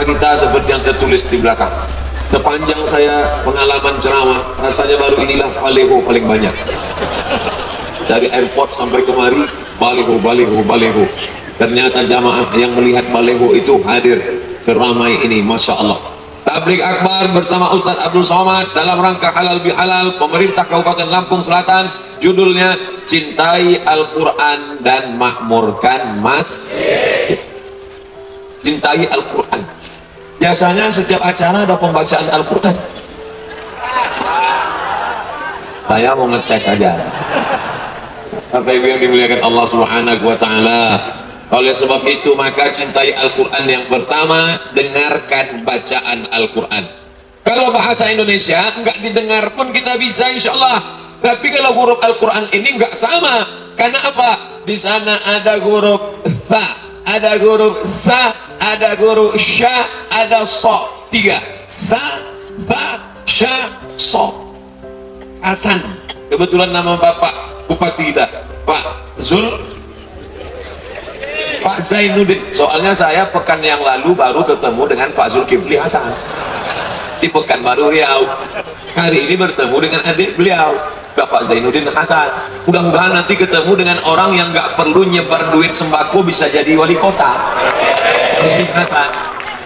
kita seperti yang tertulis di belakang. Sepanjang saya pengalaman ceramah, rasanya baru inilah baliho paling banyak. Dari airport sampai kemari, baliho, baliho, baliho. Ternyata jamaah yang melihat baliho itu hadir ke ramai ini, Masya Allah. Tabligh Akbar bersama Ustaz Abdul Somad dalam rangka halal bihalal, pemerintah Kabupaten Lampung Selatan, judulnya Cintai Al-Quran dan Makmurkan Masjid. Cintai Al-Quran. Biasanya setiap acara ada pembacaan Al-Quran. Saya mau ngetes saja. Bapak Ibu yang dimuliakan Allah Subhanahu wa Ta'ala, oleh sebab itu maka cintai Al-Quran. Yang pertama, dengarkan bacaan Al-Quran. Kalau bahasa Indonesia enggak didengar pun kita bisa insya Allah. Tapi kalau huruf Al-Quran ini enggak sama. Karena apa? Di sana ada huruf tha, ada huruf sa, ada huruf sya, ada so. 3 sa, ba, sya, so. Hasan, kebetulan nama bapak bupati kita Pak Zainuddin. Soalnya saya pekan yang lalu baru ketemu dengan Pak Zulkifli Hasan di Pekanbaru Riau. Hari ini bertemu dengan adik beliau Bapak Zainuddin Hasan. Mudah-mudahan nanti ketemu dengan orang yang nggak perlu nyebar duit sembako, bisa jadi wali kota. Hasan.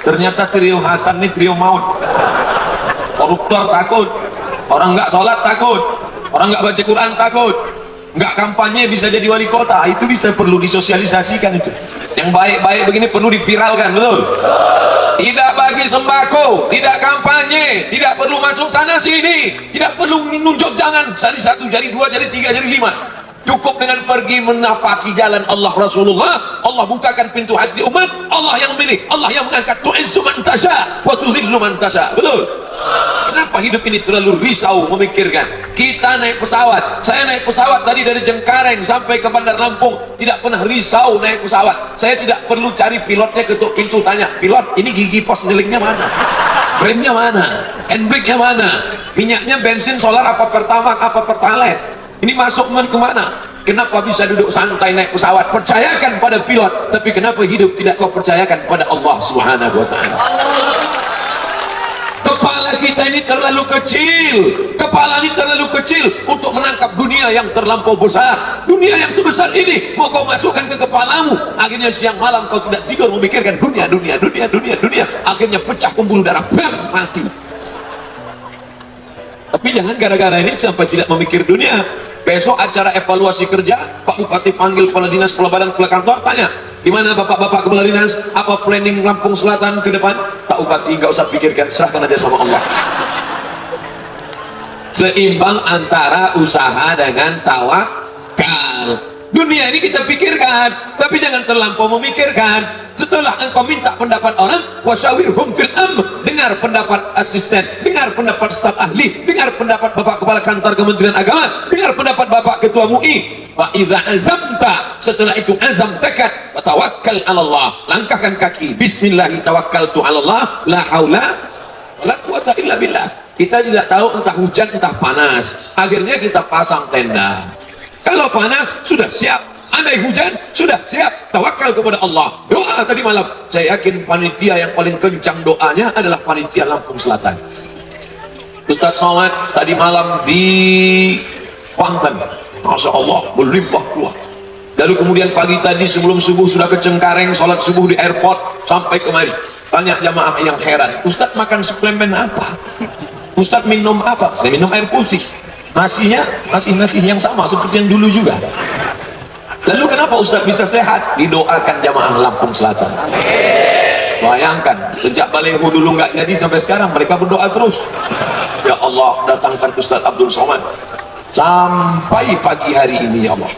Ternyata trio Hasan ini trio maut. Koruptor takut, orang nggak sholat takut, orang nggak baca Quran takut, nggak kampanye bisa jadi wali kota. Itu bisa perlu disosialisasikan itu. Yang baik-baik begini perlu diviralkan, betul? Tidak bagi sembako, tidak kampanye, tidak perlu masuk sana sini, tidak perlu nunjuk jangan jari 1, jari 2, jari 3, jari 5. Cukup dengan pergi menapaki jalan Allah Rasulullah. Allah bukakan pintu hati umat. Allah yang milih, Allah yang mengangkat. Tu'izzu man tasha wa tudhillu man tasha. Betul? Kenapa hidup ini terlalu risau memikirkan? Kita naik pesawat, saya naik pesawat tadi dari Cengkareng sampai ke Bandar Lampung, tidak pernah risau naik pesawat. Saya tidak perlu cari pilotnya, ketuk pintu tanya, pilot ini gigi pos nyelingnya mana, remnya mana, handbrake-nya mana, minyaknya bensin solar apa pertamax apa pertalite, ini masuk kemana? Kenapa bisa duduk santai naik pesawat? Percayakan pada pilot. Tapi kenapa hidup tidak kau percayakan pada Allah Subhanahu wa Ta'ala? Kepala kita ini terlalu kecil. Kepala ini terlalu kecil untuk menangkap dunia yang terlampau besar. Dunia yang sebesar ini mau kau masukkan ke kepalamu. Akhirnya siang malam kau tidak tidur memikirkan dunia. Akhirnya pecah pembuluh darah, bam, mati. Tapi jangan gara-gara ini sampai tidak memikir dunia. Besok acara evaluasi kerja, Pak Bupati panggil kepala dinas, kepala badan, kepala kantor, tanya, gimana bapak-bapak kepala dinas, apa planning Lampung Selatan ke depan? Pak Bupati nggak usah pikirkan, serahkan aja sama Allah. Seimbang antara usaha dengan tawakal. Dunia ini kita pikirkan, tapi jangan terlampau memikirkan. Setelah engkau minta pendapat orang, wasyawirhum fil amr, dengar pendapat asisten, dengar pendapat staf ahli, dengar pendapat bapak kepala kantor Kementerian Agama, dengar pendapat bapak ketua MUI. Fa idza azamta, setelah itu azam tekad, tawakkal 'ala Allah, langkahkan kaki, bismillah tawakkaltu 'ala Allah, la haula wala quwata illa billah. Kita tidak tahu entah hujan entah panas, akhirnya kita pasang tenda. Kalau panas sudah siap, andai hujan sudah siap, tawakal kepada Allah. Doa tadi malam, saya yakin panitia yang paling kencang doanya adalah panitia Lampung Selatan. Ustaz Somad tadi malam di Banten, Masya Allah, berlimpah kuat. Lalu kemudian pagi tadi sebelum subuh sudah ke Cengkareng, sholat subuh di airport sampai kemari. Tanya jamaah yang heran, Ustaz makan suplemen apa? Ustaz minum apa? Saya minum air putih. Nasinya masih nasi yang sama seperti yang dulu juga. Lalu kenapa Ustaz bisa sehat? Didoakan jamaah Lampung Selatan. Bayangkan, sejak baliho dulu nggak jadi sampai sekarang mereka berdoa terus. Ya Allah, datangkan Ustaz Abdul Somad sampai pagi hari ini ya Allah.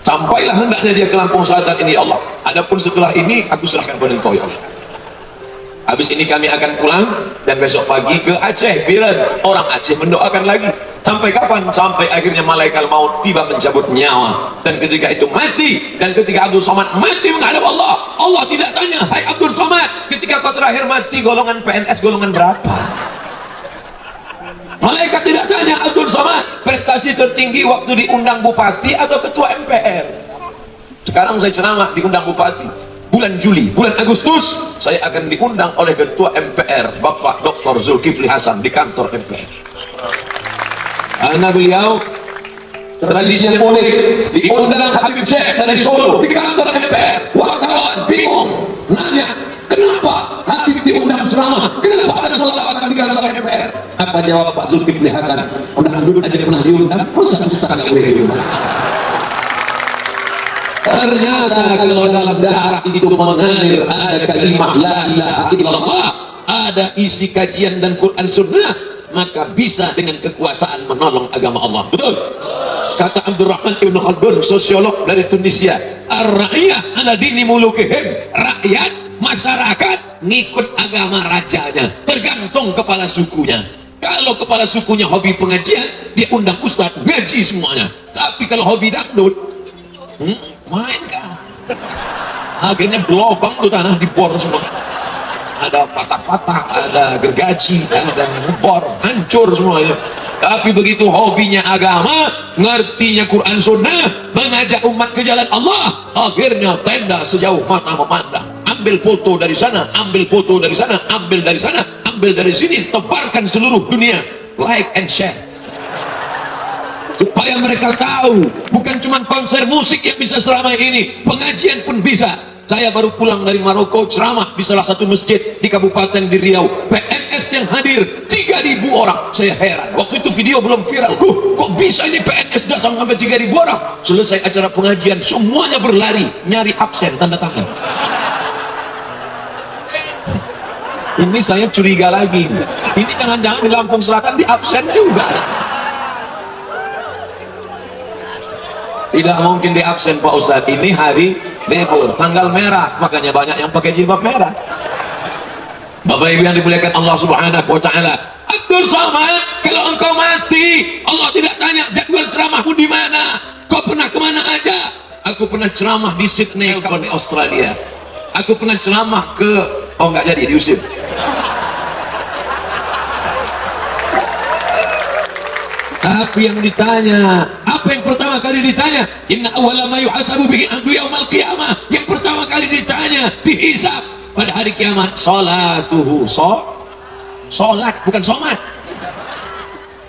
Sampailah hendaknya dia ke Lampung Selatan ini ya Allah. Adapun setelah ini aku serahkan pada Engkau ya Allah. Habis ini kami akan pulang dan besok pagi ke Aceh. Biren, orang Aceh mendoakan lagi. Sampai kapan? Sampai akhirnya malaikat maut tiba mencabut nyawa. Dan ketika itu mati, dan ketika Abdul Somad mati menghadap Allah, Allah tidak tanya, hai Abdul Somad, ketika kau terakhir mati golongan PNS golongan berapa? Malaikat tidak tanya, Abdul Somad prestasi tertinggi waktu diundang bupati atau ketua MPR. Sekarang saya ceramah diundang bupati. bulan Juli, bulan Agustus saya akan diundang oleh Ketua MPR Bapak Dr. Zulkifli Hasan di kantor MPR. Karena beliau tradisi politik, diundang Habib Syekh dari Solo di kantor MPR. Wartawan bingung nanya, kenapa Habib diundang ceramah, kenapa ada selawatan di kantor MPR? Apa jawab Pak Zulkifli Hasan? Undangan dulu aja pernah diundang, susah-susah nggak boleh diundang. Ternyata kalau dalam darah itu mengalir ada kalimat la ilaha illallah, ada isi kajian dan Quran Sunnah, maka bisa dengan kekuasaan menolong agama Allah. Betul? Kata Abdurrahman Ibn Khaldun, sosiolog dari Tunisia, ar-ra'iyah ala dini mulukihim, rakyat, masyarakat ngikut agama rajanya, tergantung kepala sukunya. Kalau kepala sukunya hobi pengajian, dia undang ustaz ngaji semuanya. Tapi kalau hobi dangdut, main kan, akhirnya berlobang tuh tanah dibor semua, ada patah-patah, ada gergaji, ada ngebor, hancur semuanya. Tapi begitu hobinya agama, ngertinya Quran Sunnah, mengajak umat ke jalan Allah, akhirnya tenda sejauh mata memandang. Ambil foto dari sana, ambil foto dari sana, ambil dari sana, ambil dari sini, tebarkan seluruh dunia, like and share, supaya mereka tahu bukan cuma konser musik yang bisa seramai ini, pengajian pun bisa. Saya baru pulang dari Maroko, ceramah di salah satu masjid di Kabupaten di Riau, PNS yang hadir 3.000 orang. Saya heran, waktu itu video belum viral. Kok bisa ini PNS datang sampai 3.000 orang? Selesai acara pengajian, semuanya berlari nyari absen tanda tangan. Ini saya curiga lagi, ini jangan-jangan di Lampung Selatan di absen juga. Tidak mungkin di absen Pak Ustadz, ini hari libur, tanggal merah, makanya banyak yang pakai jilbab merah. Bapak Ibu yang dimuliakan Allah Subhanahu wa Ta'ala, Abdul Somad, kalau engkau mati, Allah tidak tanya jadwal ceramahmu di mana, kau pernah kemana aja. Aku pernah ceramah di Sydney, di Australia. Aku pernah ceramah ke, oh enggak jadi, diusir. Tapi yang ditanya, apa yang pertama kali ditanya? Inna awwala ma yuhasabu bihi abdu yaumal qiyamah. Yang pertama kali ditanya, dihisab pada hari kiamat, salatuhu, salat, bukan somat.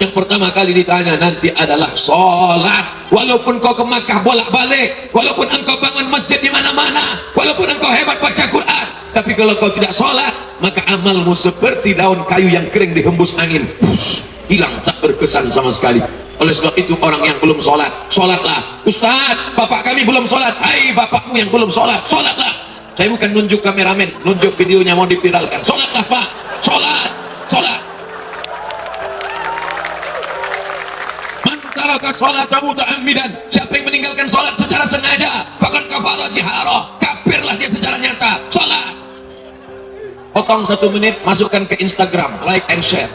Yang pertama kali ditanya nanti adalah salat. Walaupun kau ke Makkah bolak-balik, walaupun engkau bangun masjid di mana-mana, walaupun engkau hebat baca Quran, tapi kalau kau tidak salat, maka amalmu seperti daun kayu yang kering dihembus angin. Push, hilang, tak berkesan sama sekali. Oleh sebab itu orang yang belum sholat, sholatlah. Ustaz, bapak kami belum sholat. Hai bapakmu yang belum sholat, sholatlah. Saya bukan nunjuk kameramen, nunjuk videonya mau diviralkan. Sholatlah pak, sholat, sholat. Man taraka sholata muta'ammidan, siapa yang meninggalkan sholat secara sengaja, faqad kafara jihara, kafirlah dia secara nyata. Sholat. Potong 1 menit, masukkan ke Instagram, like and share.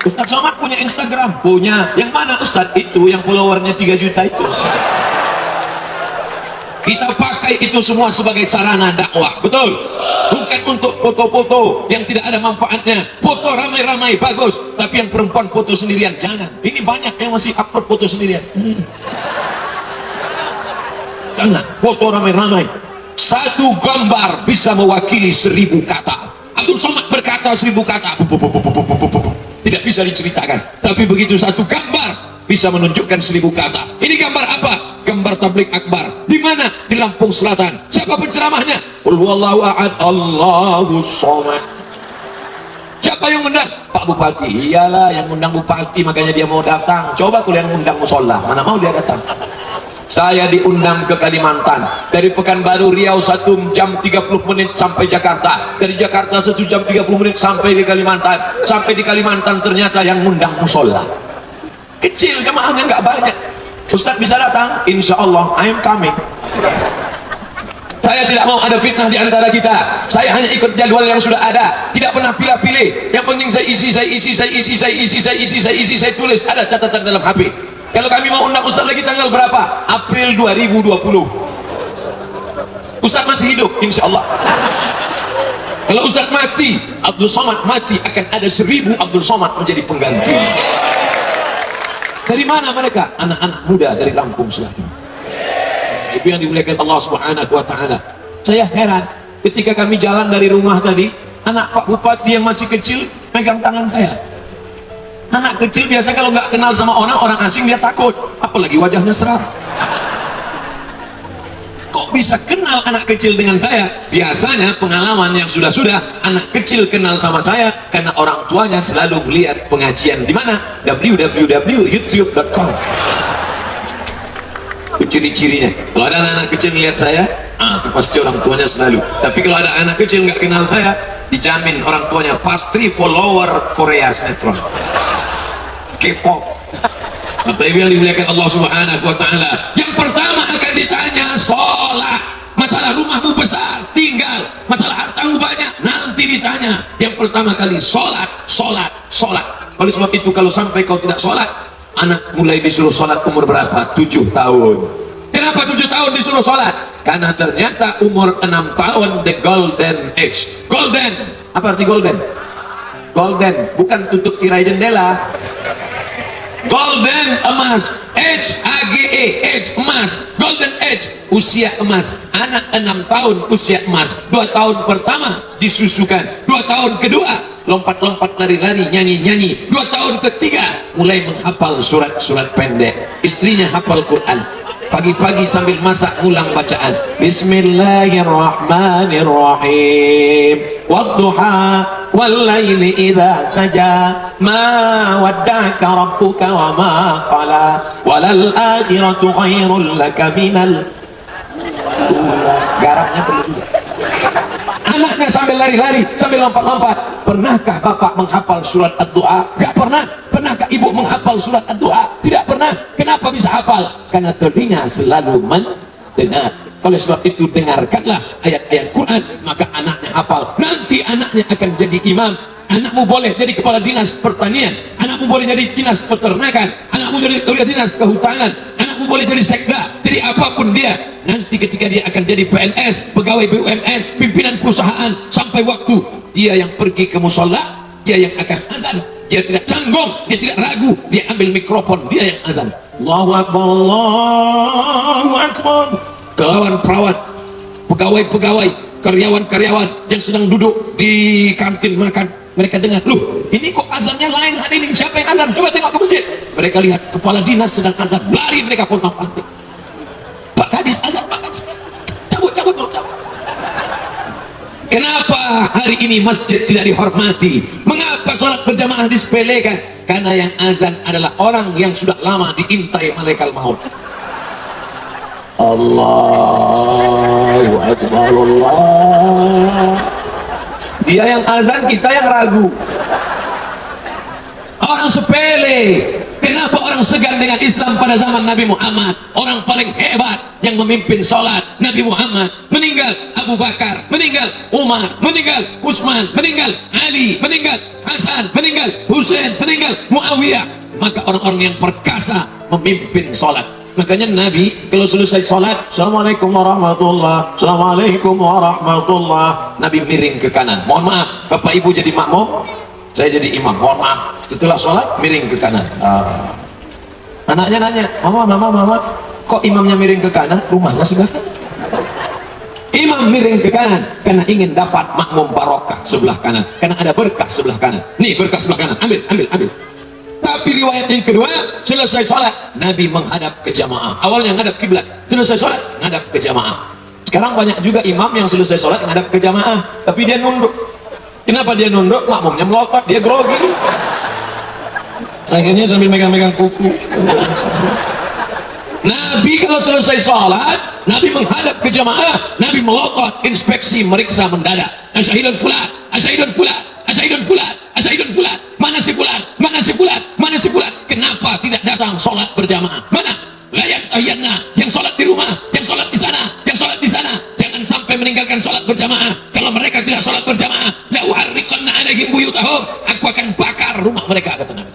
Ustaz Somad punya Instagram? Punya. Yang mana Ustaz? Itu yang followernya 3 juta itu. Kita pakai itu semua sebagai sarana dakwah, betul? Bukan untuk foto-foto yang tidak ada manfaatnya. Foto ramai-ramai bagus, tapi yang perempuan foto sendirian jangan. Ini banyak yang masih upload foto sendirian. Jangan foto ramai-ramai. Satu gambar bisa mewakili 1000 kata. Abdul Somad berkata 1000 kata, tidak bisa diceritakan. Tapi begitu satu gambar bisa menunjukkan 1000 kata. Ini gambar apa? Gambar tabligh akbar. Di mana? Di Lampung Selatan. Siapa penceramahnya? Qul huwallahu ahad, Allahus somad. Siapa yang undang? Pak Bupati. Iyalah yang undang Bupati, makanya dia mau datang. Coba kalau yang undang musola, mana mau dia datang? Saya diundang ke Kalimantan, dari Pekanbaru Riau 1 jam 30 menit sampai Jakarta, dari Jakarta 1 jam 30 menit sampai di Kalimantan. Sampai di Kalimantan ternyata yang undang musola kecil, jemaahnya nggak banyak. Ustaz bisa datang? Insya Allah I am coming. Saya tidak mau ada fitnah di antara kita. Saya hanya ikut jadwal yang sudah ada, tidak pernah pilih-pilih. Yang penting saya isi, saya tulis, ada catatan dalam HP. Kalau kami mau undang Ustaz lagi tanggal berapa? April 2020. Ustaz masih hidup, insya Allah. Kalau Ustaz mati, Abdul Somad mati, akan ada 1000 Abdul Somad menjadi pengganti. Dari mana mereka? Anak-anak muda dari Lampung Selatan. Itu yang dimuliakan Allah Subhanahu wa taala. Saya heran ketika kami jalan dari rumah tadi, anak Pak Bupati yang masih kecil pegang tangan saya. Anak kecil biasa kalau nggak kenal sama orang asing dia takut, apalagi wajahnya seram. Kok bisa kenal anak kecil dengan saya? Biasanya pengalaman yang sudah-sudah, anak kecil kenal sama saya karena orang tuanya selalu melihat pengajian di mana? www.youtube.com. Ciri-cirinya, kalau ada anak kecil melihat saya, itu pasti orang tuanya selalu. Tapi kalau ada anak kecil nggak kenal saya, dijamin orang tuanya pasti follower Korea sinetron, K-pop. Bapak yang dimuliakan Allah Subhanahu wa taala, yang pertama akan ditanya sholat. Masalah rumahmu besar tinggal, masalah hartamu banyak nanti ditanya. Yang pertama kali sholat. Oleh sebab itu kalau sampai kau tidak sholat, anak mulai disuruh sholat umur berapa? 7 tahun. Kenapa 7 tahun disuruh sholat? Karena ternyata umur 6 tahun the golden age. Golden, apa arti golden? Golden bukan tutup tirai jendela. Golden, emas. Age, A-G-E, age, emas. Golden age, usia emas. Anak 6 tahun usia emas. 2 tahun pertama disusukan, 2 tahun kedua lompat-lompat, lari-lari, nyanyi-nyanyi. 2 tahun ketiga mulai menghafal surat-surat pendek. Istrinya hafal Quran. Pagi-pagi sambil masak ulang bacaan. Bismillahirrahmanirrahim. Wadduha wallaili idza saja. Ma wadda'aka rabbuka wa ma qala. Walal akhiratu khairul laka minal ula. Garapnya perlu juga. Anaknya sambil lari-lari, sambil lompat-lompat. Pernahkah bapak menghafal surat Ad-Duha? Gak pernah. Pernahkah ibu menghafal surat Ad-Duha? Tidak pernah. Kenapa bisa hafal? Karena telinga selalu mendengar. Oleh sebab itu dengarkanlah ayat-ayat Quran, maka anaknya hafal. Nanti anaknya akan jadi imam. Anakmu boleh jadi kepala dinas pertanian, anakmu boleh jadi dinas peternakan, anakmu jadi dinas kehutanan, anakmu boleh jadi sekda, jadi apapun dia. Nanti ketika dia akan jadi PNS, pegawai BUMN, pimpinan perusahaan, sampai waktu dia yang pergi ke musola, dia yang akan azan. Dia tidak canggung, dia tidak ragu, dia ambil mikrofon, dia yang azan. Allahu Akbar, Allahu Akbar. Kelawan perawat, pegawai-pegawai, karyawan-karyawan yang sedang duduk di kantin makan, mereka dengar, loh ini kok azannya lain hari ini, siapa yang azan? Coba tengok ke masjid. Mereka lihat kepala dinas sedang azan, lari mereka pontang-panting. Pak Kadis azan, Pak Kadis, cabut. Kenapa hari ini masjid tidak dihormati? Mengapa sholat berjamaah disepelekan? Karena yang azan adalah orang yang sudah lama diintai malaikat maut. Allahu Akbar, Allah. Dia yang azan, kita yang ragu. Orang sepele. Kenapa orang segan dengan Islam pada zaman Nabi Muhammad? Orang paling hebat yang memimpin sholat, Nabi Muhammad. Meninggal Abu Bakar, meninggal Umar, meninggal Utsman, meninggal Ali, meninggal Hasan, meninggal Husain, meninggal Muawiyah. Maka orang-orang yang perkasa memimpin sholat. Makanya Nabi kalau selesai sholat, Assalamualaikum warahmatullah, Assalamualaikum warahmatullah, Nabi miring ke kanan. Mohon maaf, Bapak Ibu jadi makmum, saya jadi imam, mohon maaf. Setelah sholat miring ke kanan. Anaknya nanya, mama, kok imamnya miring ke kanan? Rumahnya sebelah kanan. Imam miring ke kanan karena ingin dapat makmum barokah sebelah kanan, karena ada berkah sebelah kanan. Nih berkah sebelah kanan, ambil. Tapi riwayat yang kedua, selesai sholat Nabi menghadap ke jamaah. Awalnya menghadap kiblat, selesai sholat menghadap ke jamaah. Sekarang banyak juga imam yang selesai sholat menghadap ke jamaah, tapi dia nunduk. Kenapa dia nunduk? Makmumnya melotot, dia grogi. Akhirnya sambil megang-megang kuku. Nabi kalau selesai sholat, Nabi menghadap ke jamaah, Nabi melotot, inspeksi, meriksa mendadak. Asyhadun fulan, asyhadun fulan, asyhadun fulan, asyhadun fulan. Mana si fulan? Mana si fulan? Mana si fulan? Kenapa tidak datang sholat berjamaah? Mana? Layak tayyana, yang sholat di rumah, yang sholat di sana, yang sholat di sana. Jangan sampai meninggalkan sholat berjamaah. Kalau mereka tidak sholat berjamaah, la uharriqanna alaihim buyutahum, aku akan bakar rumah mereka, kata Nabi.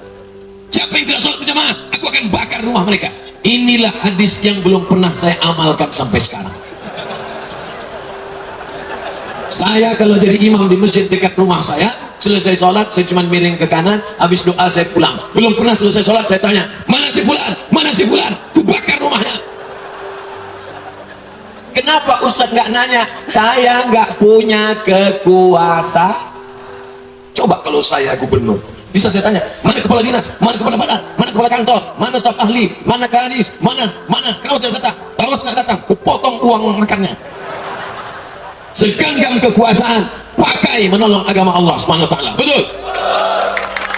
Siapa yang tidak sholat berjamaah, aku akan bakar rumah mereka. Inilah hadis yang belum pernah saya amalkan sampai sekarang. Saya kalau jadi imam di masjid dekat rumah saya, selesai sholat saya cuma miring ke kanan, habis doa saya pulang. Belum pernah selesai sholat saya tanya, mana si fulan? Mana si fulan? Ku bakar rumahnya. Kenapa Ustadz nggak nanya? Saya nggak punya kekuasaan. Coba kalau saya gubernur, bisa saya tanya, mana kepala dinas, mana kepala badan, mana kepala kantor, mana staf ahli, mana kadis, mana, kenapa tidak datang? Tawas nggak datang, kupotong uang makannya. Segenggam kekuasaan, pakai menolong agama Allah Subhanahu wa Ta'ala. Betul?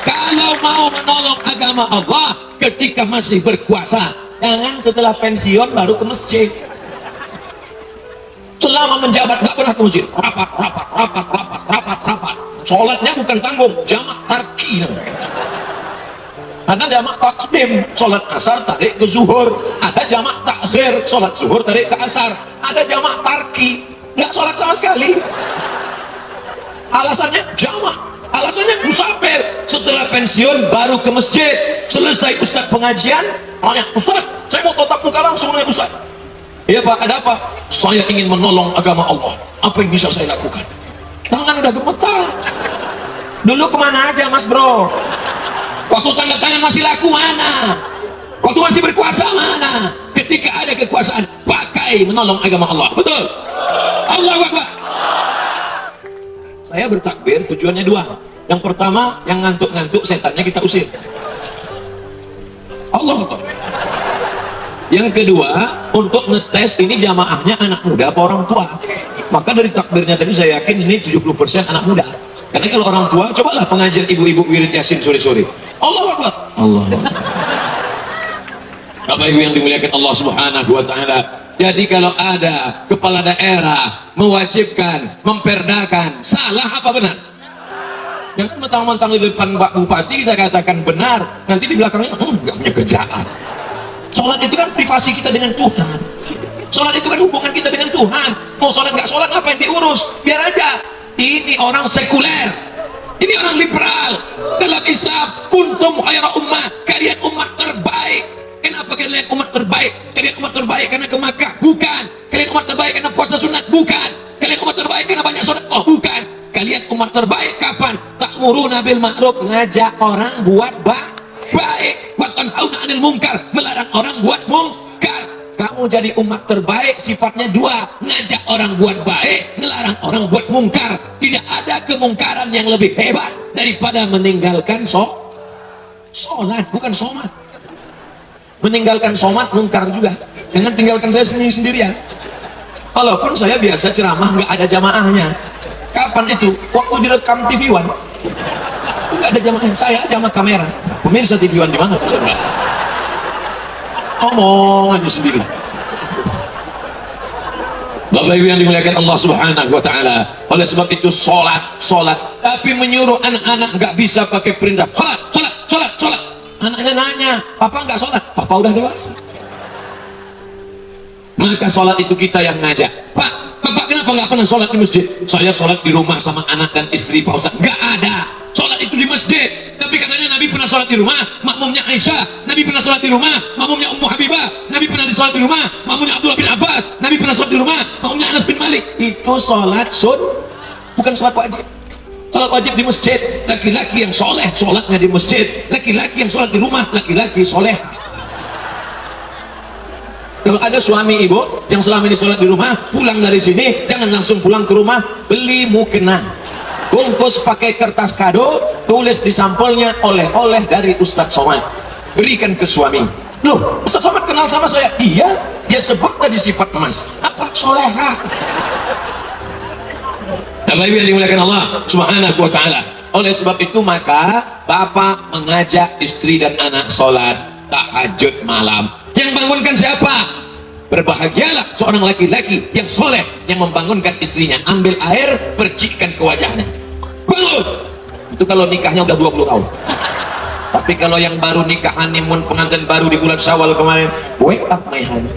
Kalau mau menolong agama Allah ketika masih berkuasa, jangan setelah pensiun baru ke masjid. Selama menjabat nggak pernah ke masjid. Rapat. Sholatnya bukan tanggung, jamak tarki. Ada jamak takdim, sholat asar tarik ke zuhur. Ada jamak takhir, sholat zuhur tarik ke asar. Ada jamak tarki, nggak sholat sama sekali. Alasannya jamak, alasannya musafir. Setelah pensiun baru ke masjid. Selesai Ustadz pengajian, tanya, Ustadz, saya mau tatap muka langsung dengan Ustadz. Iya Pak, ada apa? Saya ingin menolong agama Allah. Apa yang bisa saya lakukan? Tangan udah gemetar. Dulu kemana aja Mas Bro? Waktu tanda tangan masih laku mana? Waktu masih berkuasa mana? Ketika ada kekuasaan, pakai menolong agama Allah. Betul? Allahu Akbar. Saya bertakbir tujuannya dua. Yang pertama, yang ngantuk-ngantuk setannya kita usir. Allahu Akbar. Yang kedua, untuk ngetes ini jamaahnya anak muda apa orang tua. Maka dari takbirnya tadi saya yakin ini 70% anak muda. Karena kalau orang tua, cobalah pengajian ibu-ibu wirid yasin sore-sore. Allahu Akbar. Allah. Bapak Ibu yang dimuliakan Allah Subhanahu wa Ta'ala. Jadi kalau ada kepala daerah mewajibkan, memperdakan, salah apa benar? Jangan mentang-mentang di depan Pak Bupati kita katakan benar, nanti di belakangnya nggak punya kerjaan. Sholat itu kan privasi kita dengan Tuhan. Sholat itu kan hubungan kita dengan Tuhan. Mau sholat nggak sholat apa yang diurus? Biar aja. Ini orang sekuler. Ini orang liberal. Dalam Islam, kuntum khaira ummah. Kalian umat terbaik. Kenapa kalian umat terbaik? Kalian umat terbaik karena ke Makkah? Bukan. Kalian umat terbaik karena puasa sunat? Bukan. Kalian umat terbaik karena banyak sedekah? Bukan. Kalian umat terbaik kapan? Ta'muruna bil ma'ruf, ngajak orang buat baik, wa tanhauna 'anil munkar, melarang orang buat mungkar. Kamu jadi umat terbaik sifatnya dua, ngajak orang buat baik, melarang orang buat mungkar. Tidak ada kemungkaran yang lebih hebat daripada meninggalkan sholat, bukan somat. Meninggalkan somat mungkar juga. Jangan tinggalkan saya sendirian. Walaupun saya biasa ceramah nggak ada jamaahnya. Kapan itu? Waktu direkam TV One. Nggak ada jamaahnya. Saya jamaah kamera. Pemirsa TV One di mana? Ngomong aja sendiri. Bapak Ibu yang dimuliakan Allah Subhanahu wa Ta'ala. Oleh sebab itu sholat. Tapi menyuruh anak-anak nggak bisa pakai perintah sholat. Anaknya nanya, papa nggak sholat? Papa udah dewasa. Maka sholat itu kita yang ngajak. Bapak kenapa nggak pernah sholat di masjid? Saya sholat di rumah sama anak dan istri Pak Ustadz. Nggak ada sholat itu di masjid. Tapi katanya Nabi pernah sholat di rumah, makmumnya Aisyah. Nabi pernah sholat di rumah, makmumnya Ummu Habibah. Nabi pernah sholat di rumah, makmumnya Abdullah bin Abbas. Nabi pernah sholat di rumah, makmumnya Anas bin Malik. Itu sholat bukan sholat wajib. Sholat wajib di masjid. Laki-laki yang soleh sholatnya di masjid. Laki-laki yang sholat di rumah, laki-laki soleh. Kalau ada suami ibu yang selama ini sholat di rumah, pulang dari sini jangan langsung pulang ke rumah, beli mukena, bungkus pakai kertas kado, tulis di sampulnya oleh-oleh dari Ustadz Somad, berikan ke suami. Loh, Ustadz Somad kenal sama saya? Iya, dia sebut tadi sifat emas. Apa? Soleha. Bapak Ibu yang dimuliakan Allah Subhanahu wa Ta'ala. Oleh sebab itu maka bapak mengajak istri dan anak sholat tahajud malam. Yang bangunkan siapa? Berbahagialah seorang laki-laki yang soleh yang membangunkan istrinya. Ambil air, percikan ke wajahnya, bangun. Itu kalau nikahnya udah 20 tahun. Tapi kalau yang baru nikah, honeymoon, pengantin baru di bulan Syawal kemarin, wake up my honey,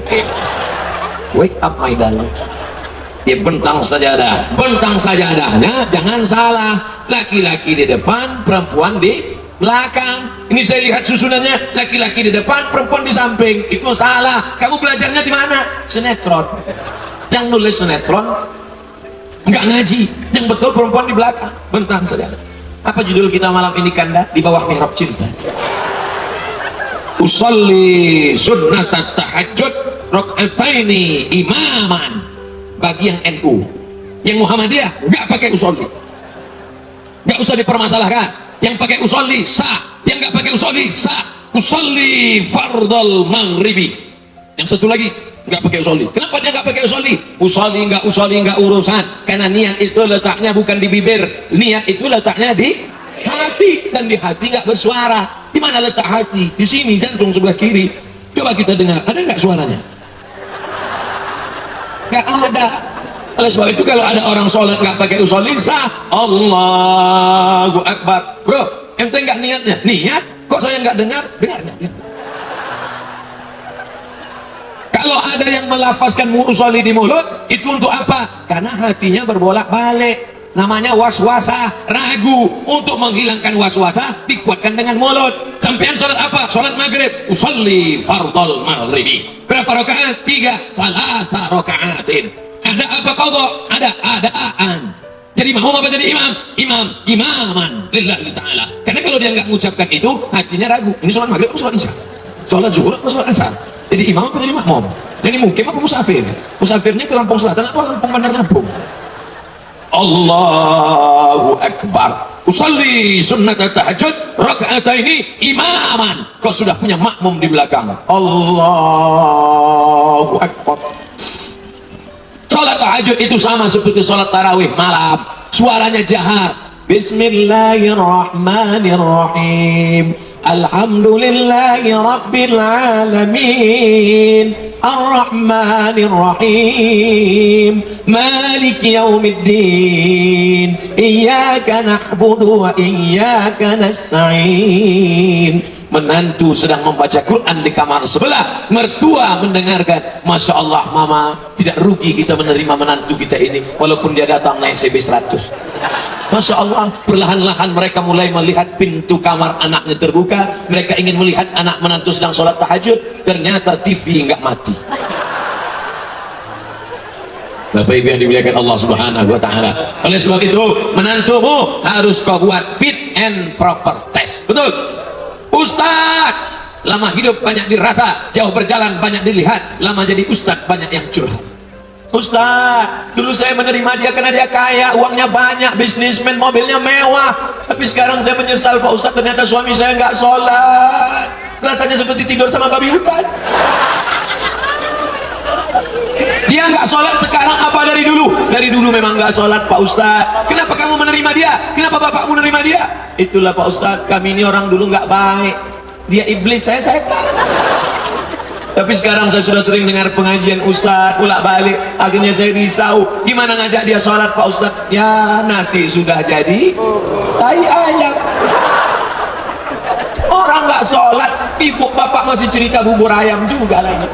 wake up my darling. Dia bentang sajadahnya, jangan salah. Laki-laki di depan, perempuan di belakang. Ini saya lihat susunannya, laki-laki di depan, perempuan di samping. Itu salah. Kamu belajarnya di mana? Sinetron. Yang nulis sinetron nggak ngaji. Yang betul perempuan di belakang, bentang sajadah. Apa judul kita malam ini Kanda? Di bawah mihrab cinta. Usolli sunnatat tahajud rak'ataini imaman. bagi yang NU. Yang Muhammadiyah nggak pakai usolli, nggak usah dipermasalahkan. Yang pakai usolli sah, yang nggak pakai usolli sah. Usolli fardal maghribi. Yang satu lagi nggak pakai usolli. Kenapa dia nggak pakai usolli? Usolli nggak urusan, karena niat itu letaknya bukan di bibir, niat itu letaknya di hati, dan di hati nggak bersuara. Di mana letak hati? Di sini, jantung sebelah kiri. Coba kita dengar, ada nggak suaranya? Nggak ada. Oleh sebab itu kalau ada orang sholat nggak pakai usolli sah. Allahu Akbar. Bro, ente nggak niatnya? Niat? Kok saya nggak dengar? Dengar. Kalau ada yang melafazkan usolli di mulut, itu untuk apa? Karena hatinya berbolak-balik. Namanya waswasa, ragu. Untuk menghilangkan waswasa, dikuatkan dengan mulut. Sampean sholat apa? Sholat maghrib. Usolli fardal maghribi. Berapa rakaat? 3. Salasa rakaatin. Ada apa qadha? Ada adaan. Jadi mau apa jadi imam? Imaman lillahi ta'ala. Karena kalau dia nggak mengucapkan itu, hatinya ragu. Ini sholat maghrib atau sholat isya? Sholat zuhur atau sholat asar? Jadi imam apa jadi makmum? Jadi mukim apa musafir? Musafirnya ke Lampung Selatan atau Lampung Bandar Lampung? Allahu Akbar. Usolli sunnat tahajud rakaataini imaman. Kau sudah punya makmum di belakang. Allahu Akbar. Salat tahajud itu sama seperti salat tarawih malam. Suaranya jahar. Bismillahirrahmanirrahim. Alhamdulillahi Rabbil Alamin. Ar-Rahmanir-Rahim. Maliki Yaumiddin. Iyyaka na'budu wa iyyaka nasta'in. Menantu sedang membaca Quran di kamar sebelah, mertua mendengarkan. Masya Allah, mama, tidak rugi kita menerima menantu kita ini walaupun dia datang naik CB 100. Masya Allah, perlahan-lahan mereka mulai melihat pintu kamar anaknya terbuka. Mereka ingin melihat anak menantu sedang sholat tahajud, ternyata TV nggak mati. Bapak Ibu yang dimuliakan Allah Subhanahu wa Ta'ala. Oleh sebab itu, menantumu harus kau buat fit and proper test. Betul? Ustaz, lama hidup banyak dirasa, jauh berjalan banyak dilihat, lama jadi ustaz banyak yang curhat. Ustaz, dulu saya menerima dia karena dia kaya, uangnya banyak, bisnismen, mobilnya mewah. Tapi sekarang saya menyesal Pak Ustaz, ternyata suami saya nggak sholat. Rasanya seperti tidur sama babi hutan. Dia nggak sholat sekarang apa dari dulu? Dari dulu memang nggak sholat Pak Ustaz. Kenapa kamu menerima dia? Kenapa bapakmu menerima dia? Itulah Pak Ustaz, kami ini orang dulu nggak baik. Dia iblis, saya setan. Tapi sekarang saya sudah sering dengar pengajian Ustaz, pulak balik. Akhirnya saya risau, gimana ngajak dia sholat Pak Ustaz? Ya nasi sudah jadi, tai ayam. Orang nggak sholat, ibu bapak masih cerita bubur ayam juga lagi.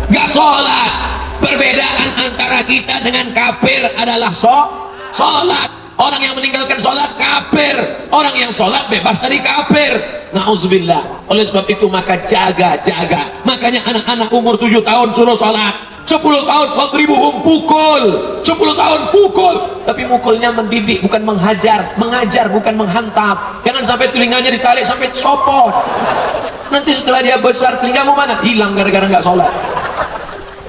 Nggak sholat. Perbedaan antara kita dengan kafir adalah sholat. Orang yang meninggalkan sholat kafir, orang yang sholat bebas dari kafir. Na'udzubillah. Oleh sebab itu maka jaga. Makanya anak-anak umur 7 tahun suruh sholat, 10 tahun wadribuhum pukul, 10 tahun pukul. Tapi mukulnya mendidik bukan menghajar, mengajar bukan menghantam. Jangan sampai telinganya ditarik sampai copot. Nanti setelah dia besar, telingamu mana? Hilang gara-gara nggak sholat.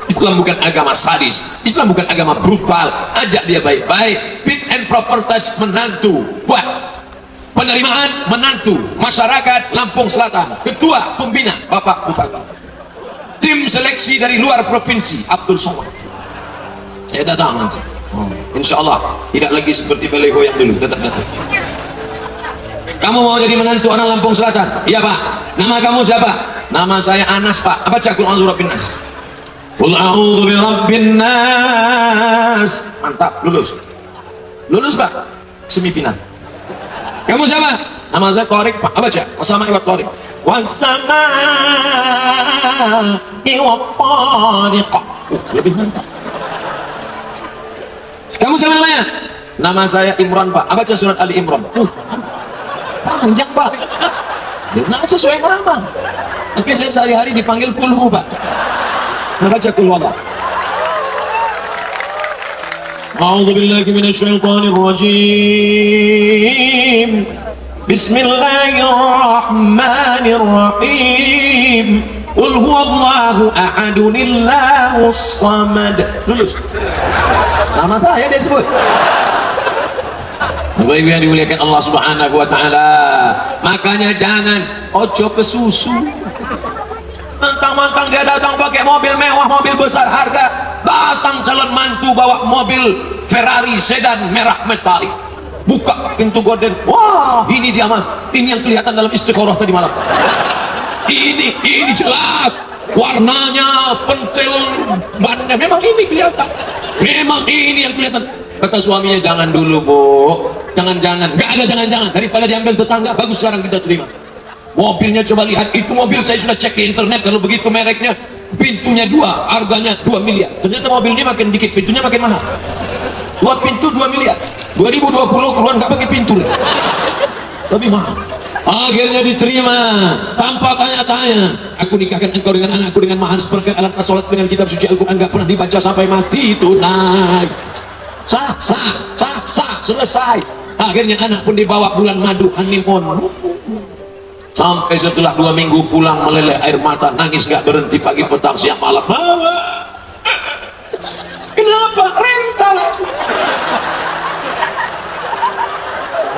Islam bukan agama sadis, Islam bukan agama brutal. Ajak dia baik-baik. Fit and proper test menantu. Buat penerimaan menantu masyarakat Lampung Selatan. Ketua pembina Bapak Bupati. Tim seleksi dari luar provinsi Abdul Somad. Saya datang nanti. Insya Allah tidak lagi seperti baliho yang dulu, tetap datang. Kamu mau jadi menantu orang Lampung Selatan? Iya Pak. Nama kamu siapa? Nama saya Anas Pak. Apa cakul surah bin Nas? Qul a'udzu birabbin nas. Mantap, lulus Pak, semifinal. Kamu siapa? Nama saya Torik Pak. Apa baca? Wasama iwat Torik. Wasama iwat Torik. Lebih mantap. Kamu siapa namanya? Nama saya Imran Pak. Apa baca surat Ali Imran? Panjang Pak. Nah, sesuai nama. Tapi saya sehari-hari dipanggil kulhu Pak. Nah, baca kul wallah. A'udzu billahi minasyaitonir rajim. Bismillahirrahmanirrahim. Qul huwallahu ahadunillahus samad. Lulus. Nama saya dia sebut. Bapak Ibu yang dimuliakan Allah Subhanahu wa taala. Makanya jangan ojo ke susu. Mentang-mentang dia datang pakai mobil mewah, mobil besar harga, datang calon mantu bawa mobil Ferrari sedan merah metalik. Buka pintu gorden, wah ini dia mas, ini yang kelihatan dalam istiqoroh tadi malam. Ini jelas, warnanya, pentil bannya, memang ini kelihatan, memang ini yang kelihatan. Kata suaminya, jangan dulu bu, jangan-jangan, nggak ada jangan-jangan, daripada diambil tetangga, bagus sekarang kita terima. Mobilnya coba lihat, itu mobil saya sudah cek di internet, kalau begitu mereknya, pintunya 2, harganya 2 miliar. Ternyata mobil ini makin dikit, pintunya makin mahal. 2 pintu 2 miliar. 2020 keluar nggak pakai pintu, lebih mahal. Akhirnya diterima tanpa tanya-tanya. Aku nikahkan engkau dengan anakku dengan mahar seperangkat alat sholat dengan kitab suci Al-Quran, nggak pernah dibaca sampai mati, tunai. Sah, selesai. Akhirnya anak pun dibawa bulan madu honeymoon. Sampai setelah 2 minggu pulang meleleh air mata, nangis nggak berhenti pagi petang siang malam. Kenapa? Rental.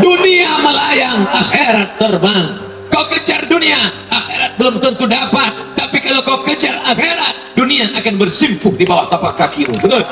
Dunia melayang, akhirat terbang. Kau kejar dunia, akhirat belum tentu dapat. Tapi kalau kau kejar akhirat, dunia akan bersimpuh di bawah tapak kakimu. Betul?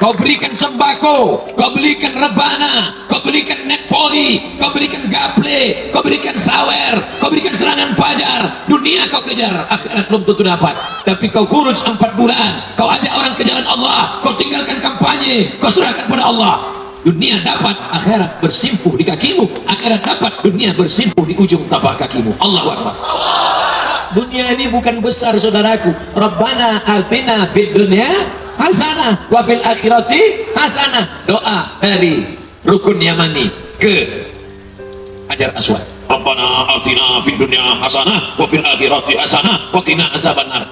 Kau berikan sembako, kau belikan rebana, kau belikan net volley, kau berikan gaple, kau berikan sawer, kau berikan serangan pajar. Dunia kau kejar, akhirat belum tentu dapat. Tapi kau kurus 4 bulan, kau ajak orang ke jalan Allah, kau tinggalkan kampanye, kau serahkan pada Allah. Dunia dapat, akhirat bersimpuh di kakimu. Akhirat dapat, dunia bersimpuh di ujung tapak kakimu. Allahu Akbar. Dunia ini bukan besar saudaraku. Rabbana atina fid dunya hasanah wa fil akhirati hasanah. Doa dari rukun Yamani ke Hajar Aswad. Rabbana atina fid dunya hasanah wa fil akhirati hasanah wa qina azabannar.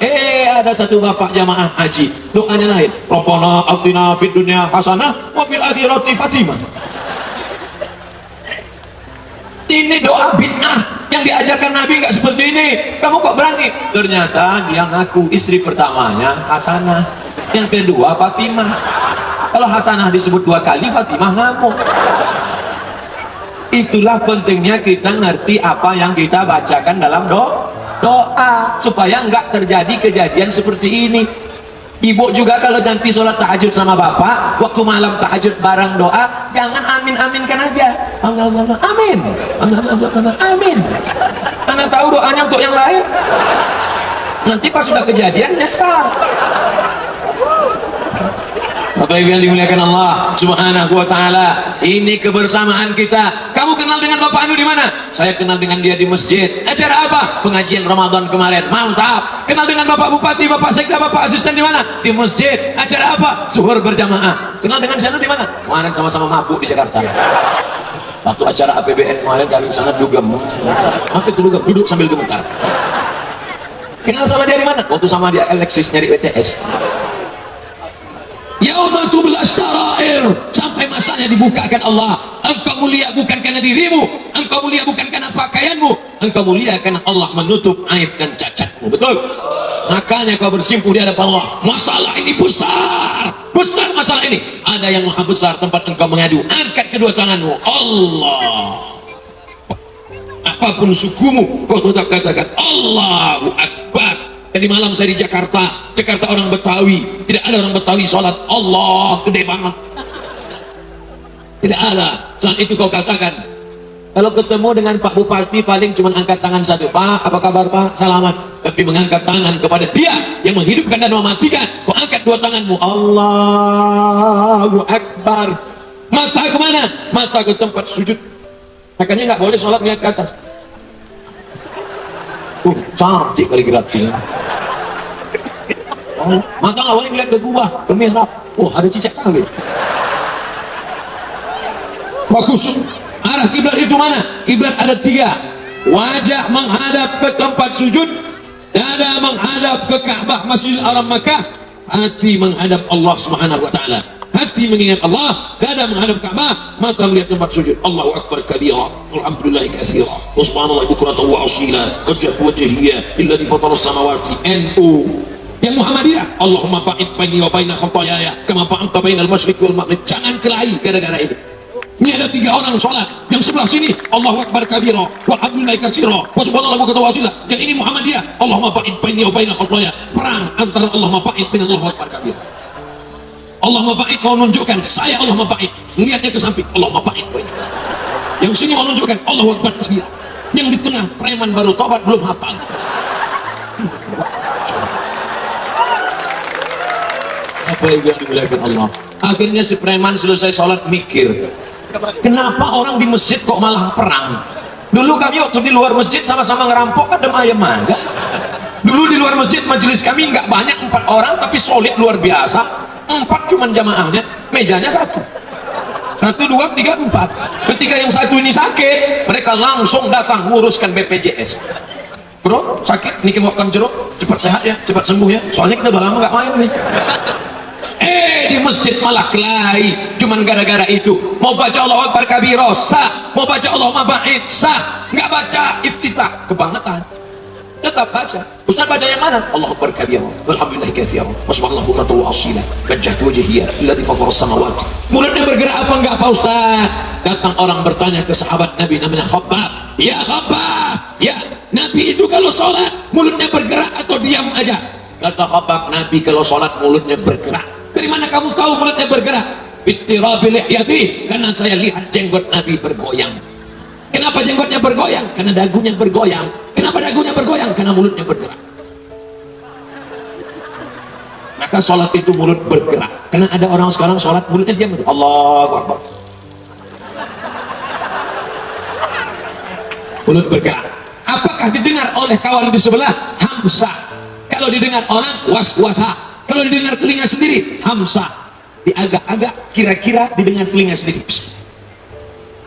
Ada satu bapak jamaah haji, doanya lain. Rabbana atina fid dunya hasanah wa fil akhirati Fatimah. Ini doa bid'ah yang diajarkan Nabi, nggak seperti ini. Kamu kok berani? Ternyata dia ngaku istri pertamanya Hasanah, yang kedua Fatimah. Kalau Hasanah disebut 2 kali, Fatimah ngamuk. Itulah pentingnya kita ngerti apa yang kita bacakan dalam doa, supaya nggak terjadi kejadian seperti ini. Ibu juga kalau nanti sholat tahajud sama bapak, waktu malam tahajud bareng doa, jangan amin-aminkan aja. Amin, amin. Karena tahu doanya untuk yang lain. Nanti pas sudah kejadian nyesal. Bapak Ibu yang dimuliakan Allah Subhanahu wa taala, ini kebersamaan kita. Kamu kenal dengan Bapak Anu di mana? Saya kenal dengan dia di masjid. Acara apa? Pengajian Ramadan kemarin. Mantap. Kenal dengan Bapak Bupati, Bapak Sekda, Bapak Asisten di mana? Di masjid. Acara apa? Zuhur berjamaah. Kenal dengan sana di mana? Kemarin sama-sama mabuk di Jakarta. Waktu acara APBN kemarin kami sana dugem. Apa itu dugem? Duduk sambil gemetar. Kenal sama dia di mana? Waktu sama dia Alexis nyari WTS. Yaumul tubul as-sarair, sampai masanya dibukakan Allah. Engkau mulia bukan karena dirimu, engkau mulia bukan karena pakaianmu, engkau mulia karena Allah menutup aib dan cacatmu. Betul? Makanya kau bersimpuh di hadapan Allah. Masalah ini besar, besar masalah ini. Ada yang maha besar tempat engkau mengadu. Angkat kedua tanganmu, Allah. Apapun sukumu, kau tetap katakan Allahu Akbar. Jadi malam saya di Jakarta orang Betawi, tidak ada orang Betawi sholat Allah gede banget, tidak ada. Saat itu kau katakan, kalau ketemu dengan Pak Bupati paling cuma angkat tangan satu, Pak apa kabar Pak, selamat. Tapi mengangkat tangan kepada dia yang menghidupkan dan mematikan, kau angkat 2 tanganmu, Allahu Akbar. Mata kemana? Mata ke tempat sujud. Makanya nggak boleh sholat lihat ke atas. Cantik kali geraknya. Mata nggak boleh ngeliat ke gubah, ke mihrab. Ada cicak kawin. Fokus. Arah kiblat itu mana? Kiblat ada 3. Wajah menghadap ke tempat sujud, dada menghadap ke Ka'bah Masjidil Haram Makkah, hati menghadap Allah Subhanahu wa taala. hati mengingat Allah, dada menghadap Ka'bah, mata melihat tempat sujud. Allahu akbar kabira, alhamdulillah katsira, wa subhanallah bukratan wa asila, wajhatu wajhiyya alladhi fatara as-samawati. NU yang Muhammadiyah, Allahumma ba'id baini wa baina khataayaya kama ba'adta bainal masyriq wal maghrib. Jangan kelahi gara-gara itu. Ini ada 3 orang sholat, yang sebelah sini Allahu akbar kabira, walhamdulillah katsira, wa subhanallah bukratan wa asila. Yang ini Muhammadiyah, Allahumma ba'id baini wa baina khataayaya. Perang antara Allahumma ba'id dengan Allahu akbar kabira. Allah mabait mau nunjukkan saya Allah mabait, lihatnya ke samping Allah mabait banyak. Yang sini mau nunjukkan Allahu akbar kabir. Yang di tengah preman baru tobat belum hafal. Apa yang dimuliakan Allah? Akhirnya si preman selesai sholat mikir, kenapa orang di masjid kok malah perang? Dulu kami waktu di luar masjid sama-sama ngerampok adem ayam aja. Dulu di luar masjid majelis kami nggak banyak, 4 orang tapi solid luar biasa. 4 cuman jamaahnya, mejanya 1, 1, 2, 3, 4. Ketika yang 1 ini sakit, mereka langsung datang nguruskan BPJS. Bro, sakit, niki makan jeruk, cepat sehat ya, cepat sembuh ya. Soalnya kita udah lama nggak main nih. Di masjid malah kelahi, cuman gara-gara itu. Mau baca Allahu akbar kabira sah, mau baca Allahumma ba'id sah, nggak baca iftitah kebangetan. Tetap baca. Ustaz baca yang mana? Allahu akbar kabira, walhamdulillah katsira, wa subhanallah bukratan wa asila, wajhatu wajhiyya alladhi fatara as-samawati. Mulutnya bergerak apa enggak Pak Ustaz? Datang orang bertanya ke sahabat Nabi namanya Khabbab. Ya Khabbab, ya Nabi itu kalau sholat mulutnya bergerak atau diam aja? Kata Khabbab, Nabi kalau sholat mulutnya bergerak. Dari mana kamu tahu mulutnya bergerak? Bittirabi lihyati, karena saya lihat jenggot Nabi bergoyang. Kenapa jenggotnya bergoyang? Karena dagunya bergoyang. Kenapa dagunya bergoyang? Karena mulutnya bergerak. Maka sholat itu mulut bergerak. Karena ada orang sekarang sholat mulutnya diam. Allahu Akbar. Mulut bergerak. Apakah didengar oleh kawan di sebelah? Hamsah. Kalau didengar orang, was-wasa. Kalau didengar telinga sendiri, hamsah. Diagak-agak, kira-kira didengar telinga sendiri. Psst.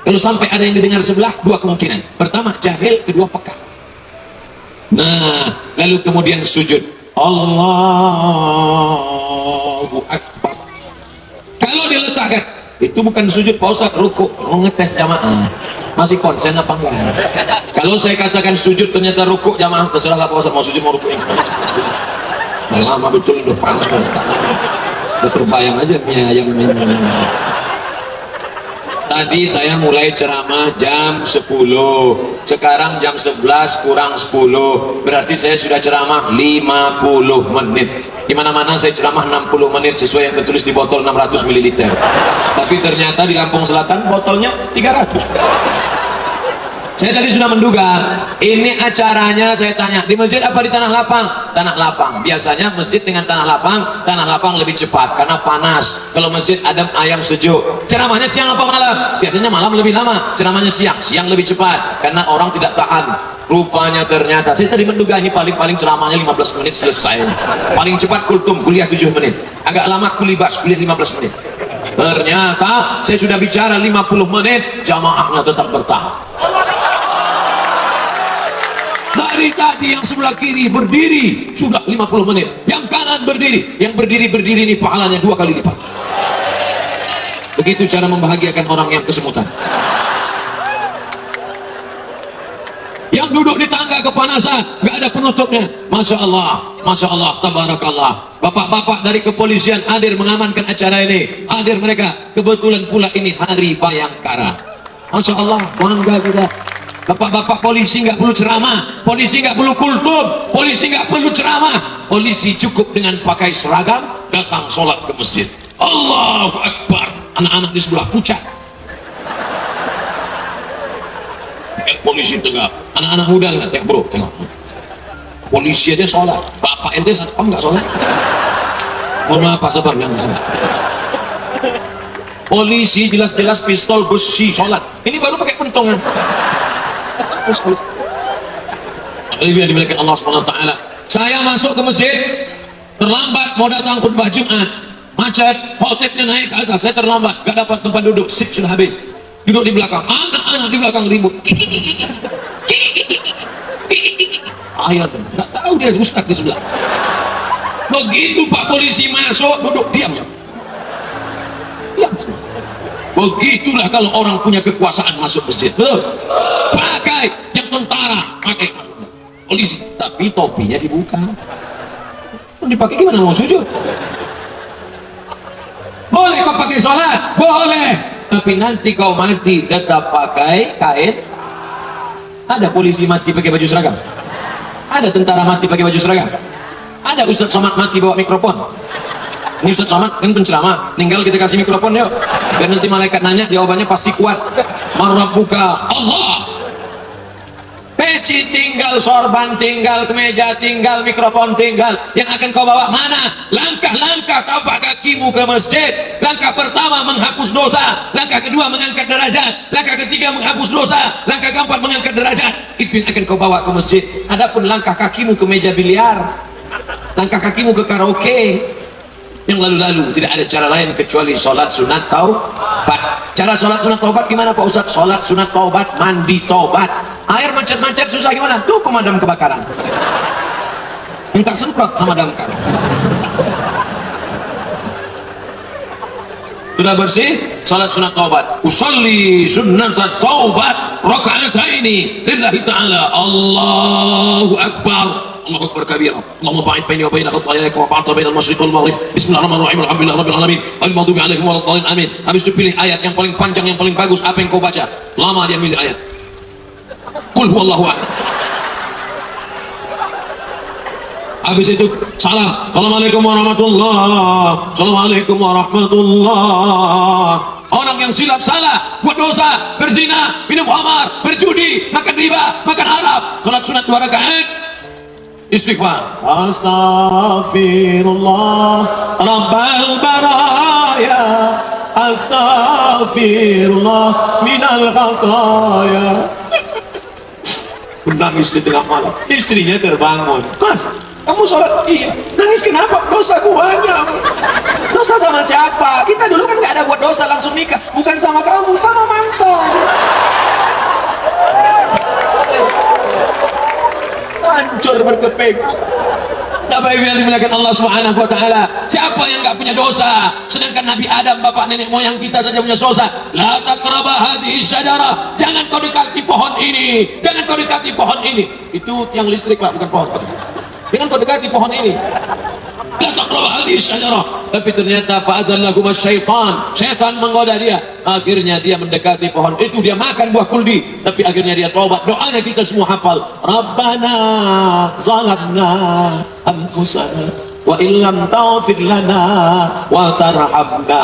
Kalau sampai ada yang didengar sebelah, 2 kemungkinan. Pertama jahil, kedua peka. Nah, lalu kemudian sujud. Allahu Akbar. Kalau diletakkan, itu bukan sujud Pak Ustaz, ruku. Mau ngetes jamaah, masih konsen apa enggak? Kalau saya katakan sujud ternyata ruku jamaah, terserahlah Pak Ustaz mau sujud mau ruku. Lama betul udah panas kan. Udah terbayang aja mie ayam ini. Tadi saya mulai ceramah jam 10, sekarang jam 11 kurang 10, berarti saya sudah ceramah 50 menit. Di mana-mana saya ceramah 60 menit sesuai yang tertulis di botol 600 ml. Tapi ternyata di Lampung Selatan botolnya 300. Saya tadi sudah menduga, ini acaranya saya tanya, di masjid apa di tanah lapang? Tanah lapang. Biasanya masjid dengan tanah lapang lebih cepat karena panas. Kalau masjid adem ayam sejuk. Ceramahnya siang apa malam? Biasanya malam lebih lama. Ceramahnya siang lebih cepat karena orang tidak tahan. Rupanya ternyata saya tadi menduga ini paling ceramahnya 15 menit selesai. Paling cepat kultum kuliah 7 menit. Agak lama kulibas kuliah 15 menit. Ternyata saya sudah bicara 50 menit, jamaahnya tetap bertahan. Dari tadi yang sebelah kiri berdiri sudah 50 menit, yang kanan berdiri, yang berdiri ini pahalanya 2 kali lipat. Begitu cara membahagiakan orang yang kesemutan. Yang duduk di tangga kepanasan, gak ada penutupnya. Masya Allah, tabarakallah. Bapak-bapak dari kepolisian hadir mengamankan acara ini. Hadir mereka, kebetulan pula ini hari Bayangkara. Masya Allah, bangga kita. Bapak-bapak polisi nggak perlu ceramah, polisi nggak perlu kultum, polisi nggak perlu ceramah. Polisi cukup dengan pakai seragam, datang sholat ke masjid. Allahu Akbar. Anak-anak di sebelah pucat. Polisi tegap, anak-anak muda nggak, tengok bro, tengok. Polisi aja sholat, bapak ente satpam nggak sholat. Mohon maaf Pak Sabar, jangan sholat. Polisi jelas-jelas pistol besi sholat, ini baru pakai pentungan. Yang dimuliakan Allah Subhanahu wa taala. Saya masuk ke masjid terlambat, mau datang khutbah Jumat, macet, khotibnya naik ke atas, saya terlambat, gak dapat tempat duduk, seat sudah habis. Duduk di belakang, anak-anak di belakang ribut. Ayat, nggak tahu dia ustaz di sebelah. Begitu Pak polisi masuk, duduk diam. Begitulah kalau orang punya kekuasaan masuk masjid. Betul? Pakai yang tentara, pakai masuk polisi, tapi topinya dibuka. Dipakai gimana mau sujud? Boleh kau pakai sholat? Boleh. Tapi nanti kau mati tetap pakai kain. Ada polisi mati pakai baju seragam? Ada tentara mati pakai baju seragam? Ada Ustadz Somad mati bawa mikrofon? Ini Ustadz Somad kan penceramah, tinggal kita kasih mikrofon yuk, dan nanti malaikat nanya jawabannya pasti kuat. Marabbuka Allah. Peci tinggal, sorban tinggal, kemeja tinggal, mikrofon tinggal. Yang akan kau bawa mana? Langkah-langkah tapak kakimu ke masjid. Langkah pertama menghapus dosa, langkah kedua mengangkat derajat, langkah ketiga menghapus dosa, langkah keempat mengangkat derajat. Itu yang akan kau bawa ke masjid. Adapun langkah kakimu ke meja biliar, langkah kakimu ke karaoke, yang lalu-lalu tidak ada cara lain kecuali sholat sunat taubat. Cara sholat sunat taubat gimana Pak Ustadz? Sholat sunat taubat, mandi taubat. Air macet-macet susah gimana? Tuh pemadam kebakaran, minta semprot sama damkar. Sudah bersih, sholat sunat taubat. Usolli sunat taubat raka'ataini lillahi ta'ala. Allahu akbar. Allahu akbar kabira. Allahumma ba'id baini wa baina khataayaya kama ba'adta bainal masyriqi wal maghrib. Bismillahirrahmanirrahim. Alhamdulillahi rabbil alamin. Al maghdubi 'alaihim waladdallin. Amin. Habis itu pilih ayat yang paling panjang, yang paling bagus. Apa yang kau baca? Lama dia milih ayat. Qul huwallahu ahad. Habis itu salam. Assalamualaikum warahmatullahi. Assalamualaikum warahmatullahi. Orang yang silap salah, buat dosa, berzina, minum khamar, berjudi, makan riba, makan haram. Salat sunat 2 rakaat. Istighfar. Astaghfirullah Rabbal baraya. Astaghfirullah minal khataya. Menangis di tengah malam. Istrinya terbangun. Mas, kamu sholat? Iya. Nangis kenapa? Dosa ku banyak. Dosa sama siapa? Kita dulu kan gak ada buat dosa langsung nikah. Bukan sama kamu, sama mantan. Hancur berkeping. Bapak Ibu yang dimuliakan Allah Subhanahu wa taala, siapa yang enggak punya dosa? Sedangkan Nabi Adam, bapak nenek moyang kita saja punya dosa. La taqraba hadhihi syajarah. Jangan kau dekati pohon ini. Jangan kau dekati pohon ini. Itu tiang listrik, Pak, bukan pohon. Jangan kau dekati pohon ini. La taqraba hadhihi syajarah. Tapi ternyata fa'azallahum syaitan. Syaitan menggoda dia. Akhirnya dia mendekati pohon itu, dia makan buah kuldi. Tapi akhirnya dia taubat. Doanya kita semua hafal. Rabbana zalamna anfusana wa illam taghfir lana wa tarhamna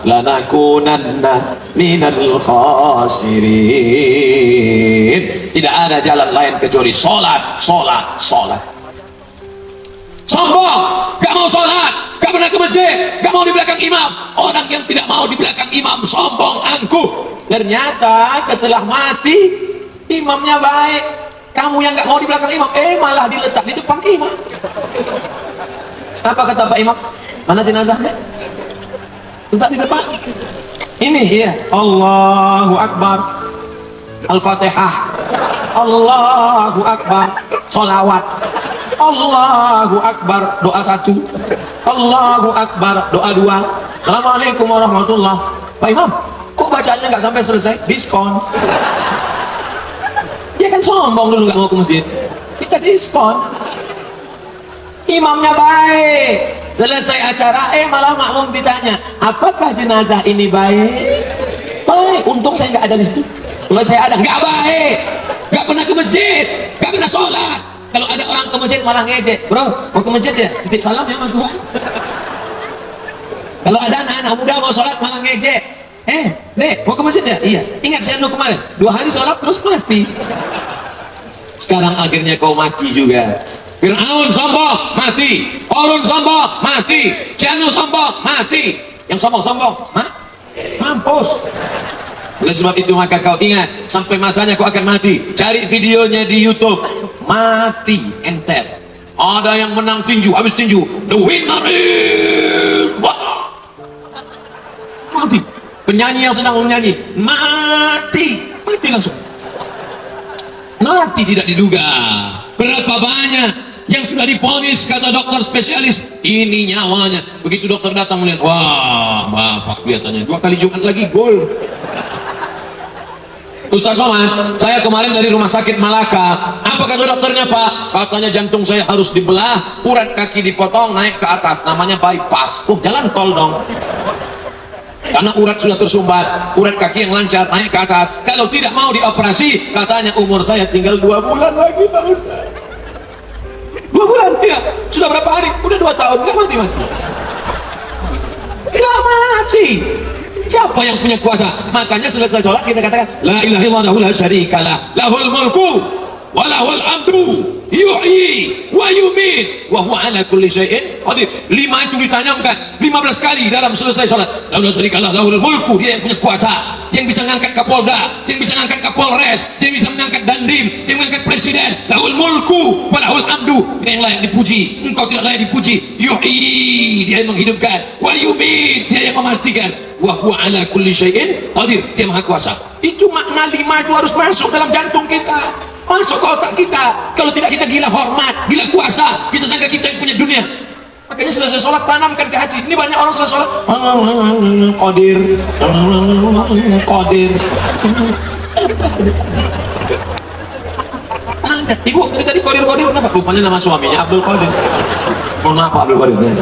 lanakunanna minal khasirin. Tidak ada jalan lain kecuali salat, salat, salat. Sombong, gak mau sholat, gak pernah ke masjid, gak mau di belakang imam. Orang yang tidak mau di belakang imam sombong, angkuh. Ternyata setelah mati imamnya baik. Kamu yang gak mau di belakang imam, malah diletak di depan imam. Apa kata Pak Imam? Mana jenazahnya? Letak di depan. Ini iya. Allahu Akbar. Al-Fatihah. Allahu Akbar. Sholawat. Allahu Akbar, doa 1. Allahu Akbar, doa 2. Assalamualaikum warahmatullahi. Pak Imam, kok bacaannya nggak sampai selesai? Diskon. Dia kan sombong dulu nggak mau ke masjid. Kita diskon. Imamnya baik. Selesai acara, malah makmum ditanya, apakah jenazah ini baik? Baik. Untung saya nggak ada di situ. Kalau saya ada, nggak baik. Nggak pernah ke masjid, nggak pernah sholat. Kalau ada orang ke masjid malah ngejek, bro, mau ke masjid ya, titip salam ya sama Tuhan. Kalau ada anak-anak muda mau sholat malah ngejek, dek, mau ke masjid ya? Iya. Ingat saya dulu kemarin, 2 hari sholat terus mati. Sekarang akhirnya kau mati juga. Fir'aun sombong, mati. Qarun sombong, mati. Janu sombong, mati. Yang sombong-sombong, mampus. Oleh sebab itu maka kau ingat, sampai masanya kau akan mati. Cari videonya di YouTube. Mati enter. Ada yang menang tinju, habis tinju, the winner is mati. Penyanyi yang sedang menyanyi mati langsung. Mati tidak diduga. Berapa banyak yang sudah divonis kata dokter spesialis ini nyawanya. Begitu dokter datang melihat, wah bapak kelihatannya 2 kali Jumat lagi gol. Ustaz Somad, saya kemarin dari rumah sakit Malaka. Apa kata dokternya Pak? Katanya jantung saya harus dibelah, urat kaki dipotong naik ke atas, namanya bypass. Jalan tol dong. Karena urat sudah tersumbat, urat kaki yang lancar naik ke atas. Kalau tidak mau dioperasi, katanya umur saya tinggal 2 bulan lagi Pak Ustaz. 2 bulan? Iya. Sudah berapa hari? Udah 2 tahun, nggak mati-mati. Nggak mati. Siapa yang punya kuasa? Makanya selesai sholat kita katakan la ilaha illallah la syarikalah lahul mulku wa lahul hamdu yuhyi wa yumiit wa huwa ala kulli syai'in qadir. 5 itu ditanamkan 15 kali dalam selesai sholat. La syarikalah lahul mulku, dia yang punya kuasa, dia yang bisa mengangkat Kapolda, dia yang bisa mengangkat Kapolres, dia yang bisa mengangkat Dandim, dia yang mengangkat presiden. Lahul mulku wa lahul hamdu, dia yang layak dipuji, engkau tidak layak dipuji. Yuhyi, dia yang menghidupkan, wa yumiit, dia yang mematikan. Wa huwa ala kulli syai'in qadir, dia maha kuasa. Itu makna 5 itu harus masuk dalam jantung kita, masuk ke otak kita. Kalau tidak kita gila hormat, gila kuasa, kita sangka kita yang punya dunia. Makanya selesai sholat tanamkan ke hati. Ini banyak orang selesai sholat qadir qadir. Ibu dari tadi qadir kenapa? Rupanya nama suaminya Abdul Qadir. Mohon maaf Pak Abdul Qadir,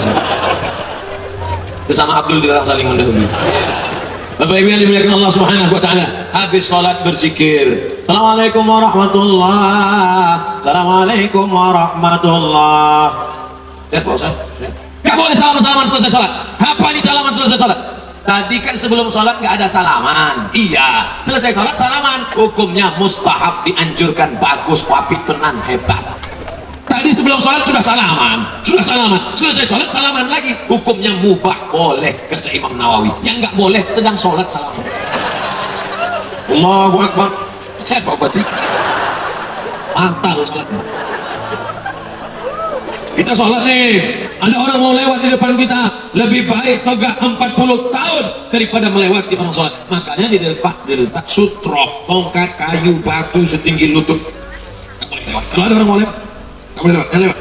bersama Abdul dilarang saling mendahului. Bapak Ibu yang dimuliakan Allah Subhanahu wa taala, habis salat berzikir. Assalamualaikum warahmatullahi. Assalamualaikum warahmatullahi. Ya Pak Ustaz. Enggak boleh salaman-salaman selesai salat. Apa ini salaman selesai salat? Tadi kan sebelum salat enggak ada salaman. Iya, selesai salat salaman. Hukumnya mustahab, dianjurkan, bagus, apik, tenan, hebat. Tadi sebelum sholat sudah salaman, selesai sholat salaman lagi. Hukumnya mubah, boleh, kata Imam Nawawi. Yang nggak boleh sedang sholat salaman. Allahu Akbar. Saya Pak Batri mantal sholatnya. Kita sholat nih, ada orang mau lewat di depan kita, lebih baik tegak 40 tahun daripada melewati orang sholat. Makanya di depan diletak sutroh, tongkat kayu batu setinggi lutut. Kalau ada orang mau lewat, boleh lewat.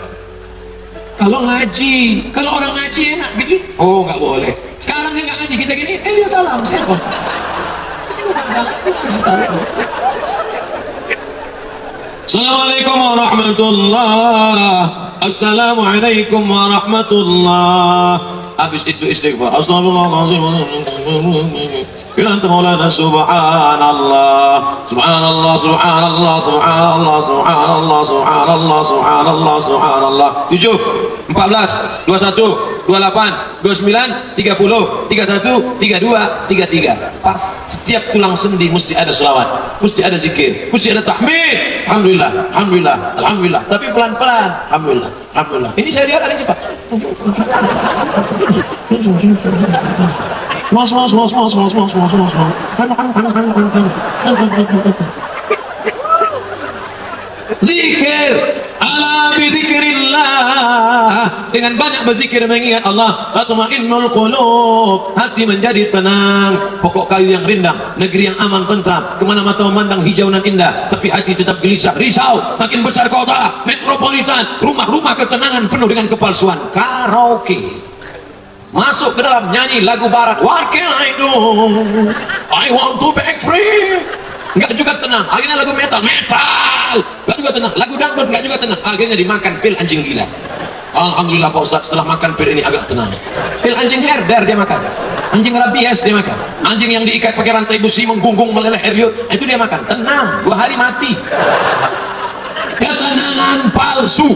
Kalau ngaji, kalau orang ngaji enak gitu, oh nggak boleh. Sekarang dia nggak ngaji, kita gini, dia salam, saya kok. Ini bukan salah, ini kasih tahu. Assalamualaikum warahmatullahi. Assalamualaikum warahmatullahi. Habis itu istighfar. Astagfirullahaladzim. Bila anta maulana subhanallah, subhanallah, subhanallah, subhanallah, subhanallah, subhanallah, subhanallah, subhanallah. 7, 14, 21, 28, 29, 30, 31, 32, 33. Pas setiap tulang sendi mesti ada selawat, mesti ada zikir, mesti ada tahmid. Alhamdulillah, alhamdulillah, alhamdulillah. Tapi pelan-pelan. Alhamdulillah, alhamdulillah. Ini saya lihat ada yang cepat. Mas. Zikir, ala bizikrillah. Dengan banyak berzikir mengingat Allah, tatma'innul qulub, hati menjadi tenang. Pokok kayu yang rindang, negeri yang aman tentram, kemana mata memandang hijau dan indah, tapi hati tetap gelisah, risau. Makin besar kota, metropolitan, rumah-rumah ketenangan penuh dengan kepalsuan. Karaoke, masuk ke dalam nyanyi lagu barat. What can I do? I want to break free. Enggak juga tenang, akhirnya lagu metal. Enggak juga tenang, lagu dangdut enggak juga tenang, akhirnya dimakan pil anjing gila. Alhamdulillah Pak Ustaz, setelah makan pil ini agak tenang. Pil anjing herder dia makan, anjing rabies dia makan, anjing yang diikat pakai rantai besi menggunggung meleleh air liur, itu dia makan. Tenang, 2 hari mati. Ketenangan palsu.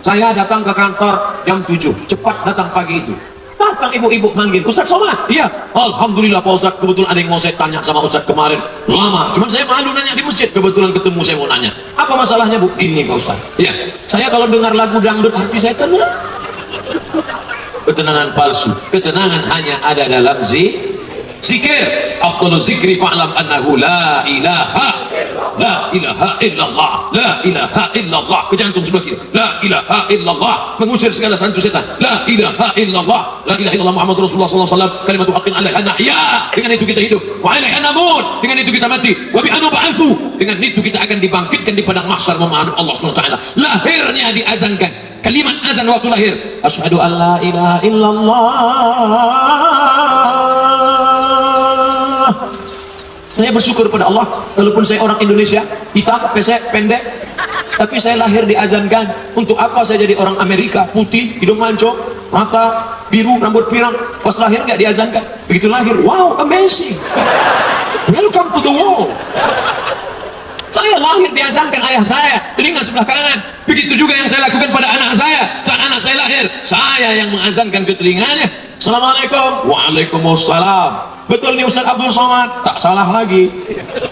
Saya datang ke kantor jam 7, cepat datang pagi itu. Datang ibu-ibu manggil, Ustaz Somad. Iya, alhamdulillah Pak Ustaz, kebetulan ada yang mau saya tanya sama Ustaz kemarin. Lama, cuman saya malu nanya di masjid. Kebetulan ketemu, saya mau nanya. Apa masalahnya Bu? Gini Pak Ustaz. Iya, saya kalau dengar lagu dangdut hati saya tenang. Ketenangan palsu. Ketenangan hanya ada dalam zikir. Afdalu zikri fa'lam annahu la ilaha illallah, la ilaha illallah. Ke jantung sebelah kiri, la ilaha illallah, mengusir segala santu setan. La ilaha illallah, la ilaha illallah Muhammad Rasulullah SAW, kalimatu haqqin alaiha nahya, dengan itu kita hidup, wa alaiha namut, dengan itu kita mati, wa bi'anu ba'atsu, dengan itu kita akan dibangkitkan di padang mahsyar memandu Allah SWT. Lahirnya diazankan, kalimat azan waktu lahir, asyhadu an la ilaha illallah. Saya bersyukur pada Allah, walaupun saya orang Indonesia, hitam, pesek, pendek, tapi saya lahir diazankan. Untuk apa saya jadi orang Amerika, putih, hidung mancung, mata biru, rambut pirang? Pas lahir nggak diazankan, begitu lahir, wow, amazing, welcome to the world. Saya lahir diazankan ayah saya, telinga sebelah kanan. Begitu juga yang saya lakukan pada anak saya. Saat anak saya lahir, saya yang mengazankan ke telinganya. Assalamualaikum. Waalaikumsalam. Betul nih Ustaz Abdul Somad, tak salah lagi.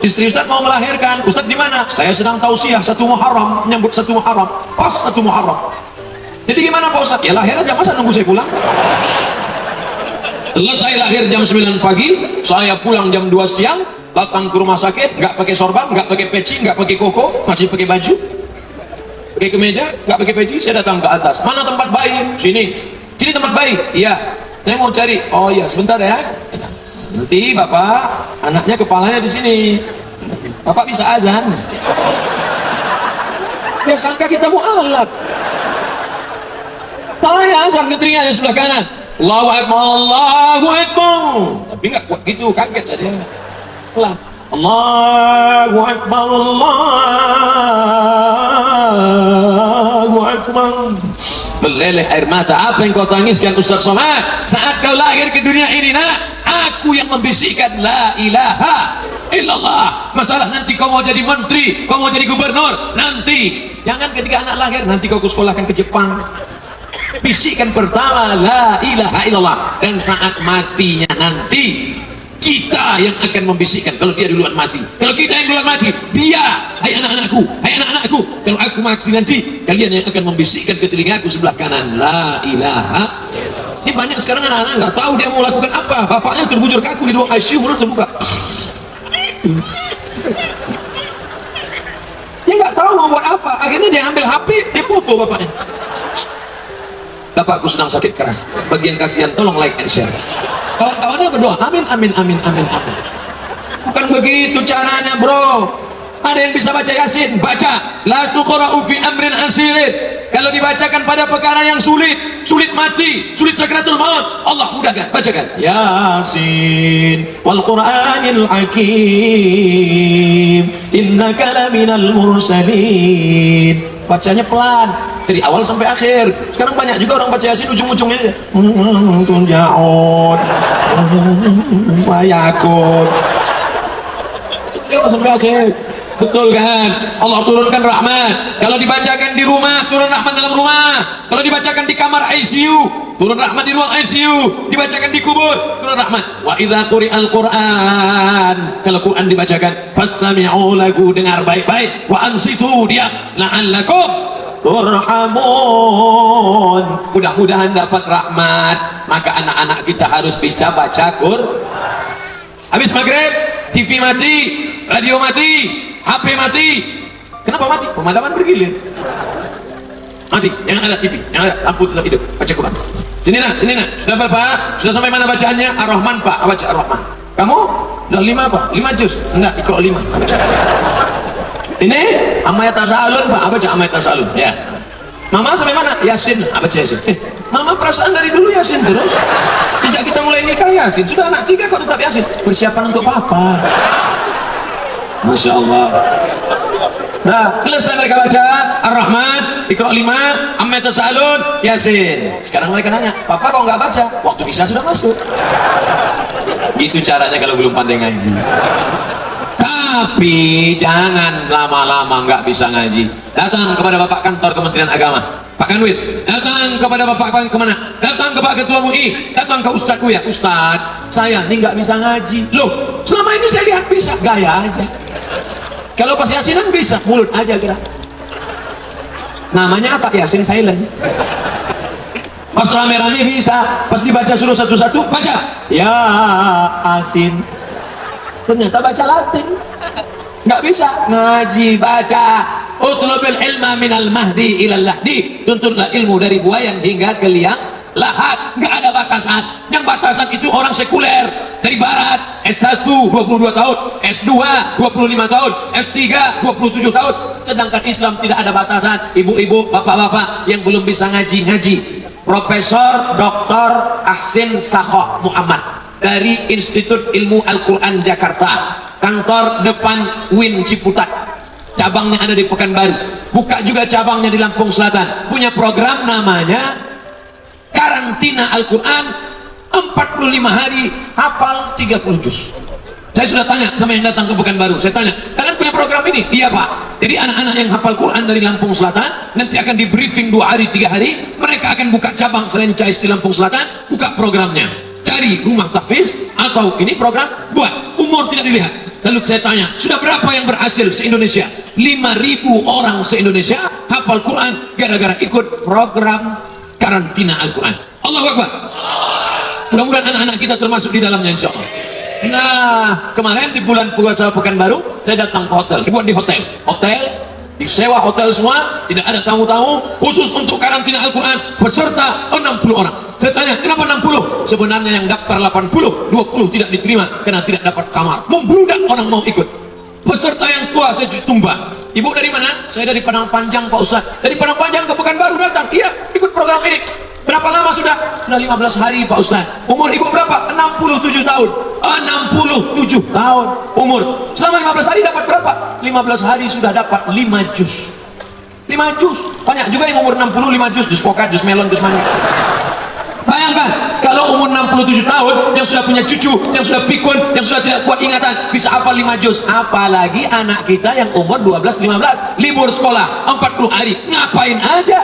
Istri Ustaz mau melahirkan. Ustaz di mana? Saya sedang tausiah 1 Muharram, menyambut 1 Muharram. Pas 1 Muharram. Jadi gimana Pak Ustaz? Ya lahir aja, masa nunggu saya pulang? Selesai lahir jam 9 pagi, saya pulang jam 2 siang, datang ke rumah sakit, nggak pakai sorban, nggak pakai peci, nggak pakai koko, masih pakai baju, pakai kemeja, nggak pakai peci. Saya datang ke atas. Mana tempat bayi? Sini tempat bayi. Iya, saya mau cari. Oh iya, sebentar ya. Nanti bapak, anaknya kepalanya di sini. Bapak bisa azan. Dia sangka kita mau alat. Saya azan ke telinganya sebelah kanan. Allahu Akbar, Allahu Akbar. Tapi nggak kuat gitu, kaget lah dia. Pelan. Allahu Akbar, Allahu Akbar. Meleleh air mata. Apa yang kau tangiskan Ustaz Somad? Saat kau lahir ke dunia ini, nak, aku yang membisikkan la ilaha illallah. Masalah nanti kau mau jadi menteri, kau mau jadi gubernur, nanti. Jangan ketika anak lahir, nanti kau sekolahkan ke Jepang. Bisikan pertama la ilaha illallah. Dan saat matinya nanti, kita yang akan membisikkan. Kalau dia duluan mati, kalau kita yang duluan mati, dia, hai anak-anakku, hai anak-anakku, kalau aku mati nanti, kalian yang akan membisikkan ke telingaku sebelah kanan la ilaha. Ini banyak sekarang anak-anak nggak tahu dia mau lakukan apa. Bapaknya terbujur kaku di ruang ICU, mulut terbuka, dia nggak tahu mau buat apa. Akhirnya dia ambil HP, dia foto bapaknya. Bapakku sedang sakit keras. Bagian kasihan, tolong like and share. Kawan-kawannya berdoa, amin, amin, amin, amin, amin. Bukan begitu caranya, bro. Ada yang bisa baca Yasin, baca. La tuqra'u fi amrin asirin. Kalau dibacakan pada perkara yang sulit, sulit mati, sulit sakratul maut, Allah mudahkan, bacakan. Yasin wal Qur'anil Hakim, innaka laminal mursalin. Bacanya pelan dari awal sampai akhir. Sekarang banyak juga orang baca Yasin ujung-ujungnya aja. Tunjaun, fayakun. Sampai akhir. Betul kan? Allah turunkan rahmat. Kalau dibacakan di rumah, turun rahmat dalam rumah. Kalau dibacakan di kamar ICU, turun rahmat di ruang ICU. Dibacakan di kubur, turun rahmat. Wa idza quri'al Qur'an, kalau Quran dibacakan, fastami'u lahu, dengar baik-baik. Wa ansitu, diam, la'allakum turhamun. Mudah-mudahan dapat rahmat. Maka anak-anak kita harus bisa baca Quran. Habis maghrib, TV mati, radio mati, HP mati. Kenapa mati? Pemadaman bergilir. Mati, jangan ada TV, jangan ada lampu, tetap hidup. Baca Quran. Sini nak. Sudah berapa? Sudah sampai mana bacaannya? Ar-Rahman Pak, baca Ar-Rahman. Kamu? Udah 5 Pak? 5 juz? Enggak, ikut 5. Ini Amayat Tasalun Pak, baca Amayat Tasalun. Ya. Mama sampai mana? Yasin, baca Yasin. Mama perasaan dari dulu Yasin terus. Sejak kita mulai nikah Yasin. Sudah anak 3 kok tetap Yasin. Persiapan untuk papa. Masya Allah. Nah, selesai mereka baca Ar-Rahman, Iqra 5, Amma Tasalun, Yasin. Sekarang mereka nanya, Papa kok nggak baca? Waktu Isya sudah masuk. Gitu caranya kalau belum pandai ngaji. Tapi jangan lama-lama nggak bisa ngaji. Datang kepada Bapak Kantor Kementerian Agama, Pak Kanwit. Datang kepada Bapak kemana? Datang ke Pak Ketua MUI. Datang ke Ustadz ya, Ustadz, saya ini nggak bisa ngaji. Loh, selama ini saya lihat bisa, gaya aja. Kalau pas Yasinan bisa, mulut aja gerak. Namanya apa? Yasin silent. Pas rame-rame bisa, pas dibaca suruh satu-satu, baca ya Asin. Ternyata baca Latin. Nggak bisa ngaji, baca. Utlubil ilma minal mahdi ilal lahdi. Tuntutlah ilmu dari buayan hingga ke liang lahat, nggak ada batasan. Yang batasan itu orang sekuler dari barat, S1 22 tahun, S2 25 tahun, S3 27 tahun. Sedangkan Islam tidak ada batasan. Ibu-ibu, bapak-bapak yang belum bisa ngaji. Profesor Dr. Ahsin Sakho Muhammad dari Institut Ilmu Al-Quran Jakarta, kantor depan UIN Ciputat, cabangnya ada di Pekanbaru, buka juga cabangnya di Lampung Selatan, punya program namanya karantina Al-Quran 45 hari hafal 30 juz. Saya sudah tanya sama yang datang ke Pekanbaru, saya tanya, kalian punya program ini? Iya Pak. Jadi anak-anak yang hafal Quran dari Lampung Selatan nanti akan di briefing 2 hari 3 hari, mereka akan buka cabang franchise di Lampung Selatan, buka programnya, cari rumah tahfiz atau ini program buat, umur tidak dilihat. Lalu saya tanya, sudah berapa yang berhasil se-Indonesia? 5.000 orang se-Indonesia hafal Quran gara-gara ikut program karantina Al-Quran. Allahu Akbar. Mudah-mudahan anak-anak kita termasuk di dalamnya, insya Allah. Nah, kemarin di bulan puasa Pekanbaru saya datang ke hotel, dibuat di hotel, disewa hotel semua, tidak ada tamu-tamu, khusus untuk karantina Al-Quran, peserta 60 orang. Saya tanya, kenapa 60? Sebenarnya yang daftar 80, 20 tidak diterima karena tidak dapat kamar, membludak orang mau ikut. Peserta yang tua saya tumbang. Ibu dari mana? Saya dari Padang Panjang Pak Ustaz. Dari Padang Panjang ke Pekanbaru datang, iya ikut program ini. Berapa lama sudah? Sudah 15 hari Pak Ustaz. Umur ibu berapa? 67 tahun. 67 tahun umur. Selama 15 hari dapat berapa? 15 hari sudah dapat 5 juz. 5 juz. Banyak juga yang umur 65 juz, juz pokat, juz melon, juz mangga. Bayangkan kalau umur 67 tahun yang sudah punya cucu, yang sudah pikun, yang sudah tidak kuat ingatan, bisa hafal 5 juz. Apalagi anak kita yang umur 12-15, libur sekolah 40 hari, ngapain aja?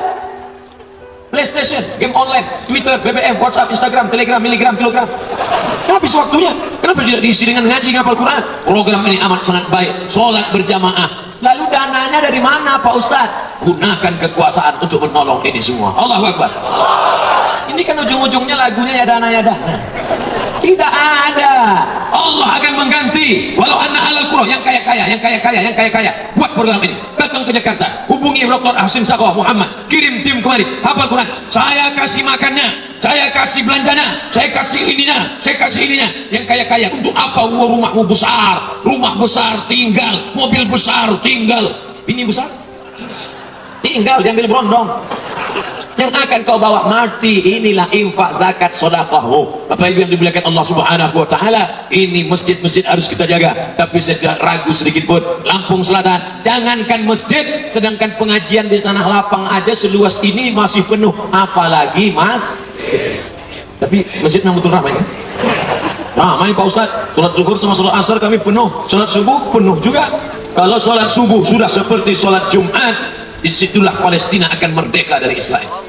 PlayStation, game online, Twitter, BBM, WhatsApp, Instagram, Telegram, miligram, kilogram. Habis waktunya. Kenapa tidak diisi dengan ngaji ngapal Quran? Program ini amat sangat baik. Sholat berjamaah. Lalu dananya dari mana Pak Ustadz? Gunakan kekuasaan untuk menolong ini semua. Allahu Akbar. Ini kan ujung-ujungnya lagunya ya dana. Tidak ada. Allah akan mengganti. Walau anna alal qura, yang kaya. Buat program ini. Datang ke Jakarta, hubungi Dr. Ahsin Sakho Muhammad, kirim tim kemari, hafal Quran. Saya kasih makannya, saya kasih belanjanya, saya kasih ininya. Yang kaya-kaya untuk apa? Rumahmu besar, rumah besar tinggal, mobil besar tinggal. Ini besar tinggal diambil berondong. Yang akan kau bawa mati. Inilah infak, zakat, sedekahmu. Bapak Ibu yang dimuliakan Allah Subhanahu wa taala, ini masjid-masjid harus kita jaga. Tapi saya tidak ragu sedikit pun, Lampung Selatan, jangankan masjid, sedangkan pengajian di tanah lapang aja seluas ini masih penuh, apalagi Mas. Tapi masjid memang betul ramai kan? Ramai Pak Ustaz. Salat zuhur sama salat asar kami penuh, salat subuh penuh juga. Kalau salat subuh sudah seperti salat Jumat, disitulah Palestina akan merdeka dari Israel.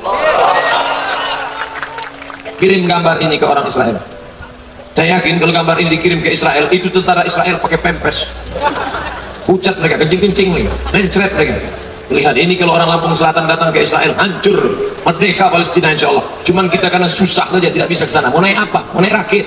Kirim gambar ini ke orang Israel. Saya yakin kalau gambar ini dikirim ke Israel, itu tentara Israel pakai pempes, ucat mereka, kencing-kencing lagi, mencret mereka. Lihat ini, kalau orang Lampung Selatan datang ke Israel, hancur, merdeka Palestina insya Allah. Cuman kita karena susah saja tidak bisa ke sana. Mau naik apa? Mau naik rakit.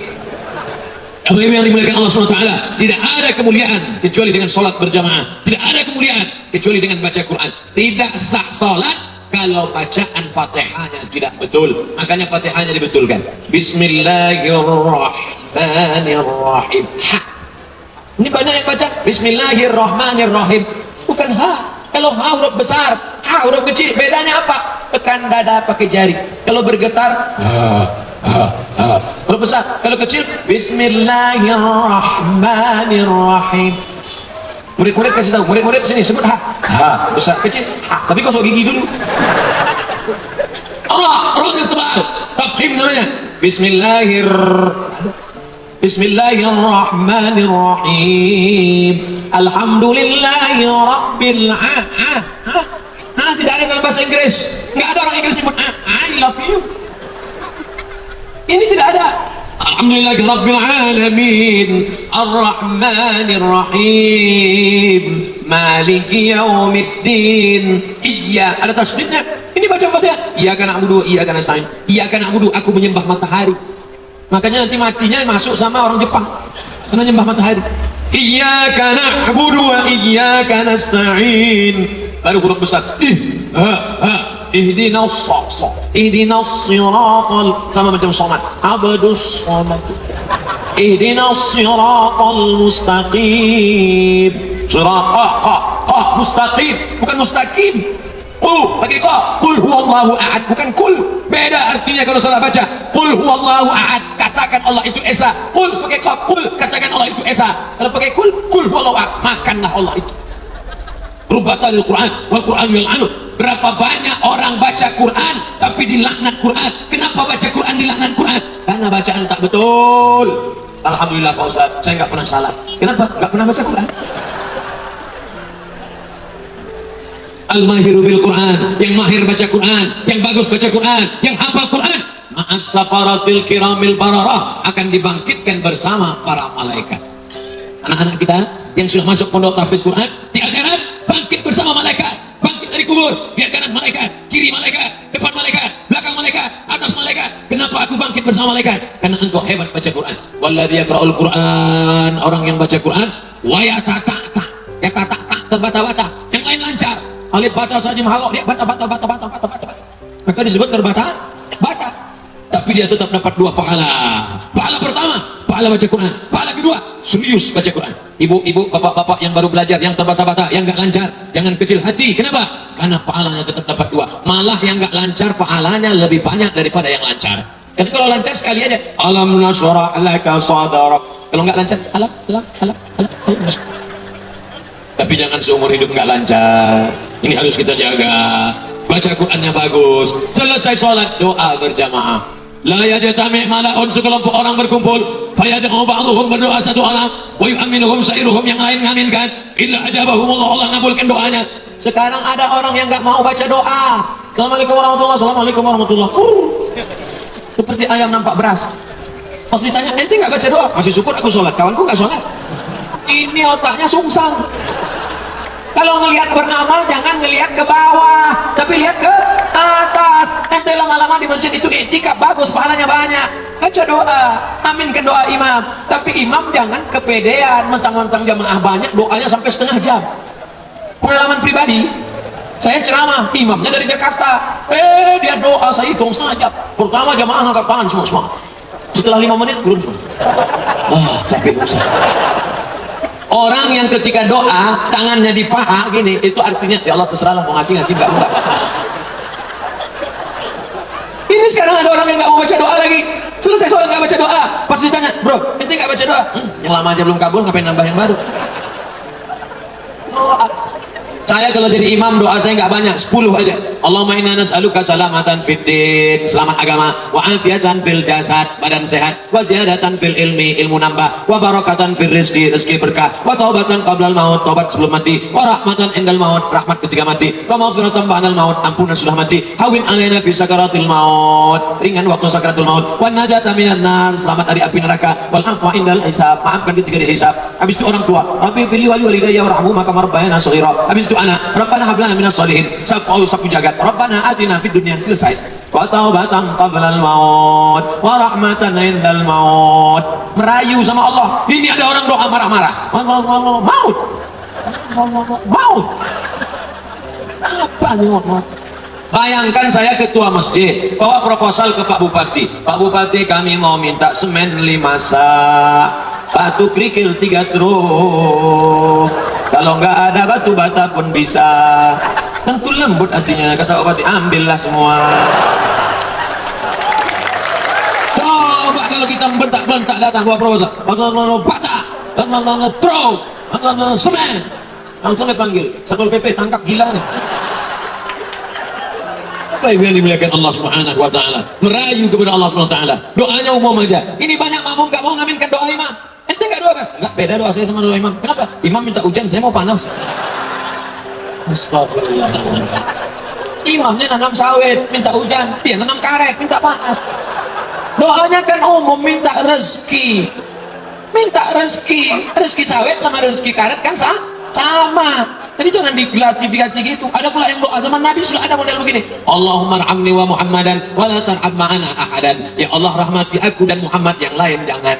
Bapak Ibu yang dimuliakan Allah SWT, tidak ada kemuliaan kecuali dengan sholat berjamaah. Tidak ada kemuliaan kecuali dengan baca Quran. Tidak sah sholat kalau bacaan Fatihahnya tidak betul. Makanya Fatihahnya dibetulkan. Bismillahirrahmanirrahim. Ha. Ini banyak yang baca Bismillahirrahmanirrahim, bukan ha. Kalau ha huruf besar, ha huruf kecil, bedanya apa? Tekan dada pakai jari. Kalau bergetar, huruf besar. Kalau kecil, Bismillahirrahmanirrahim. Murid-murid kasih tahu, murid-murid sini sebut ha. Ha besar, kecil ha. Tapi gosok gigi dulu. Allah, rohnya tebal. Tafhim namanya. Bismillahirrahmanirrahim. Alhamdulillahi rabbil alamin. Tidak ada dalam bahasa Inggris. Nggak ada orang Inggris sebut I love you. Ini tidak ada. Alhamdulillahi rabbil alamin. Ar-Rahmanir Rahim. Maliki yaumiddin. Iya, ada tasdidnya. Ini baca Fatihah. Iyyaka na'budu wa iyyaka nasta'in. Iyyaka na'budu, aku menyembah matahari. Makanya nanti matinya masuk sama orang Jepang karena nyembah matahari. Iyyaka na'budu wa iyyaka nasta'in. Baru huruf besar ihdinas siratal, sama macam somat, abdus somat, ihdinas siratal mustaqim, siratal mustaqim, bukan mustaqim. Pakai qa, qul huwallahu ahad, bukan kul. Beda artinya kalau salah baca. Qul huwallahu ahad, katakan Allah itu esa. Qul pakai qa, qul katakan Allah itu esa. Kalau pakai kul, qul huwallahu ahad, makanlah Allah itu. Rubatalil Quran wal Quran yal'anu. Berapa banyak orang baca Quran tapi dilaknat Quran. Kenapa baca Quran dilaknat Quran? Karena bacaan tak betul. Alhamdulillah Pak Ustaz, saya nggak pernah salah. Kenapa? Nggak pernah baca Quran. Al-mahiru bil Quran, yang mahir baca Quran, yang bagus baca Quran, yang hafal Quran, ma'as safaratil kiramil bararah, akan dibangkitkan bersama para malaikat. Anak-anak kita yang sudah masuk pondok tahfiz Quran di akhirat bangkit bersama malaikat, bangkit dari kubur, lihat kanan malaikat, kiri malaikat, depan malaikat, belakang malaikat, atas malaikat. Kenapa aku bangkit bersama malaikat? Karena engkau hebat baca Quran. Walladzi yaqra'ul Quran, orang yang baca Quran, wa yatata'ta, terbata-bata, yang lain lancar. Alif bata saja mahalok, dia bata. Maka disebut terbata. Tapi dia tetap dapat dua pahala. Pahala pertama, pahala baca Quran. Pahala kedua, serius baca Quran. Ibu-ibu, bapak-bapak yang baru belajar, yang terbata-bata, yang nggak lancar, jangan kecil hati. Kenapa? Karena pahalanya tetap dapat dua. Malah yang nggak lancar pahalanya lebih banyak daripada yang lancar. Jadi kalau lancar sekali aja, alam nashrah laka sadrak. Kalau nggak lancar, alam. Tapi jangan seumur hidup nggak lancar. Ini harus kita jaga. Baca Qurannya bagus. Selesai sholat, doa berjamaah. La yajtami' mala'un, sekelompok orang berkumpul. Fayad'u ba'dhum, berdoa satu orang. Wa yu'minuhum sa'iruhum, yang lain mengaminkan. Illa ajabahumullah, Allah ngabulkan doanya. Sekarang ada orang yang nggak mau baca doa. Assalamualaikum warahmatullahi wabarakatuh. Assalamualaikum warahmatullahi wabarakatuh. Seperti ayam nampak beras. Pas ditanya, ente nggak baca doa? Masih syukur aku sholat. Kawanku nggak sholat. Ini otaknya sungsang. Kalau ngelihat beramal jangan ngelihat ke bawah, tapi lihat ke atas. Ente lama-lama di masjid itu iktikaf bagus, pahalanya banyak. Baca doa, aminkan doa imam. Tapi imam jangan kepedean, mentang-mentang jamaah banyak, doanya sampai setengah jam. Pengalaman pribadi, saya ceramah, imamnya dari Jakarta. Dia doa, saya hitung setengah jam. Pertama jamaah angkat tangan semua. Setelah 5 menit beruntung. Capek bosan. Orang yang ketika doa tangannya di paha gini, itu artinya ya Allah terserahlah mau ngasih enggak. Ini sekarang ada orang yang nggak mau baca doa lagi. Selesai sholat nggak baca doa. Pas ditanya, bro, ente nggak baca doa? Yang lama aja belum kabul, ngapain nambah yang baru? Saya kalau jadi imam doa saya nggak banyak, 10 aja. Allahumma inna nas'aluka salamatan fid din, selamat agama, wa afiatan fil jasad, badan sehat, wa ziyadatan fil ilmi, ilmu nambah, wa barakatan fil rizki, rezeki berkah, wa taubatan qablal maut, taubat sebelum mati, wa rahmatan indal maut, rahmat ketika mati, wa maghfiratan ba'dal maut, ampunan sudah mati, hawin alaina fi sakaratil maut, ringan waktu sakaratul maut, wa najata minan nar, selamat dari api neraka, wal afwa indal hisab, maafkan ketika dihisab. Habis itu orang tua, rabbi fili wali walidayya warhamhuma kama rabbayana shaghira. Habis itu anak, rabbana hab lana minas shalihin. Sapu jagat, rabbana atina fid dunya, selesai. Wa taubatan qablal maut, wa rahmatan indal maut. Merayu sama Allah. Ini ada orang doa marah-marah. Maut. Apa nih maut? Bayangkan saya ketua masjid, bawa proposal ke Pak Bupati. Pak Bupati, kami mau minta semen 5 sak, batu kerikil 3 truk. Kalau nggak ada batu bata pun bisa. Tentu lembut hatinya, kata Bupati, ambillah semua. Coba kalau kita bentak-bentak datang bawa proposal, bata, truk, semen, langsung dipanggil Satpol PP, tangkap gila nih. Apa yang dimuliakan Allah Subhanahu wa taala? Merayu kepada Allah Subhanahu wa taala. Doanya umum aja. Ini banyak makmum enggak mau ngaminkan doa imam. Ente enggak doa kan? Enggak, beda doa saya sama doa imam. Kenapa? Imam minta hujan, saya mau panas. Astagfirullah. Imamnya nanam sawit, minta hujan, dia nanam karet, minta panas. Doanya kan umum, minta rezeki. Minta rezeki. Rezeki sawit sama rezeki karet kan sama. Jadi jangan diklasifikasi gitu. Ada pula yang doa zaman Nabi sudah ada model begini. Allahumma arhamni wa Muhammadan wa la tarham ma'ana ahadan. Ya Allah rahmati aku dan Muhammad, yang lain jangan.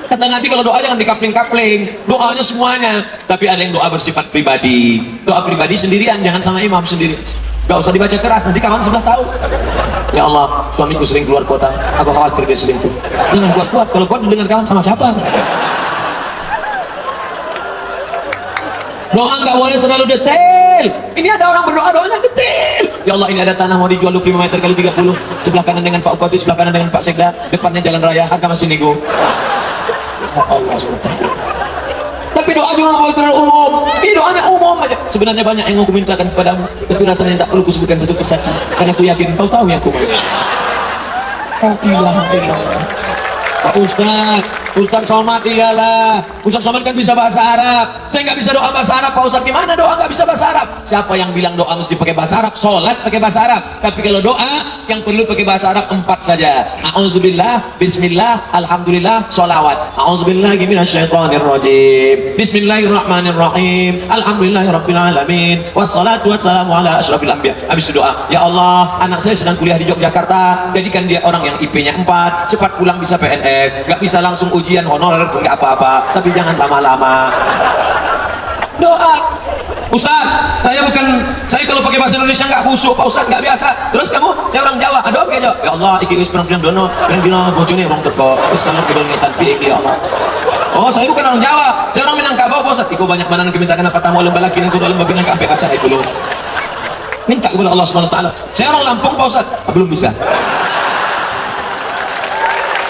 Kata Nabi kalau doa jangan dikapling-kapling. Doanya semuanya. Tapi ada yang doa bersifat pribadi. Doa pribadi sendirian, jangan sama imam sendiri. Gak usah dibaca keras, nanti kawan sebelah tahu. Ya Allah, suamiku sering keluar kota, aku khawatir dia selingkuh. Jangan kuat-kuat, kalau kuat dengan kawan sama siapa? Doa nggak boleh terlalu detail. Ini ada orang berdoa, doanya detail. Ya Allah, ini ada tanah mau dijual 25 meter kali 30. Sebelah kanan dengan Pak Bupati, sebelah kanan dengan Pak Sekda, depannya jalan raya, harga masih nego. Ya Allah, tapi doa juga nggak boleh terlalu umum. Ini doanya umum aja. Sebenarnya banyak yang aku mintakan kepadamu, tapi rasanya tak perlu kusebutkan satu persatu, karena aku yakin kau tahu yang aku mau. Pak Ustaz Somad iyalah. Ustaz Somad kan bisa bahasa Arab. Saya nggak bisa doa bahasa Arab, Pak Ustaz. Gimana doa nggak bisa bahasa Arab? Siapa yang bilang doa mesti pakai bahasa Arab? Sholat pakai bahasa Arab. Tapi kalau doa yang perlu pakai bahasa Arab 4 saja. A'udzubillah, Bismillah, Alhamdulillah, Sholawat. A'udzubillahi minasyaitonirrajim. Bismillahirrahmanirrahim. Alhamdulillahirabbil alamin. Wassalatu wassalamu ala asyrafil anbiya. Habis itu doa. Ya Allah, anak saya sedang kuliah di Yogyakarta. Jadikan dia orang yang IP-nya 4, cepat pulang bisa PNS. Gak bisa langsung ujian honorer pun gak apa-apa, tapi jangan lama-lama. Doa. Ustaz, saya kalau pakai bahasa Indonesia nggak khusyuk, Pak Ustaz, nggak biasa. Terus kamu, saya orang Jawa, doa pakai Jawa. Ya Allah, iki wis pirang-pirang dono, pirang-pirang bojone urung teko. Wis kalau kedol ngetan piye iki ya Allah. Oh, saya bukan orang Jawa, saya orang Minangkabau, Pak Ustaz. Iku banyak mana kemintaan apa tamu lembah laki niku dalam bagian kabeh acara iku lho. Minta kepada Allah Subhanahu wa taala. Saya orang Lampung, Pak Ustaz. Belum bisa.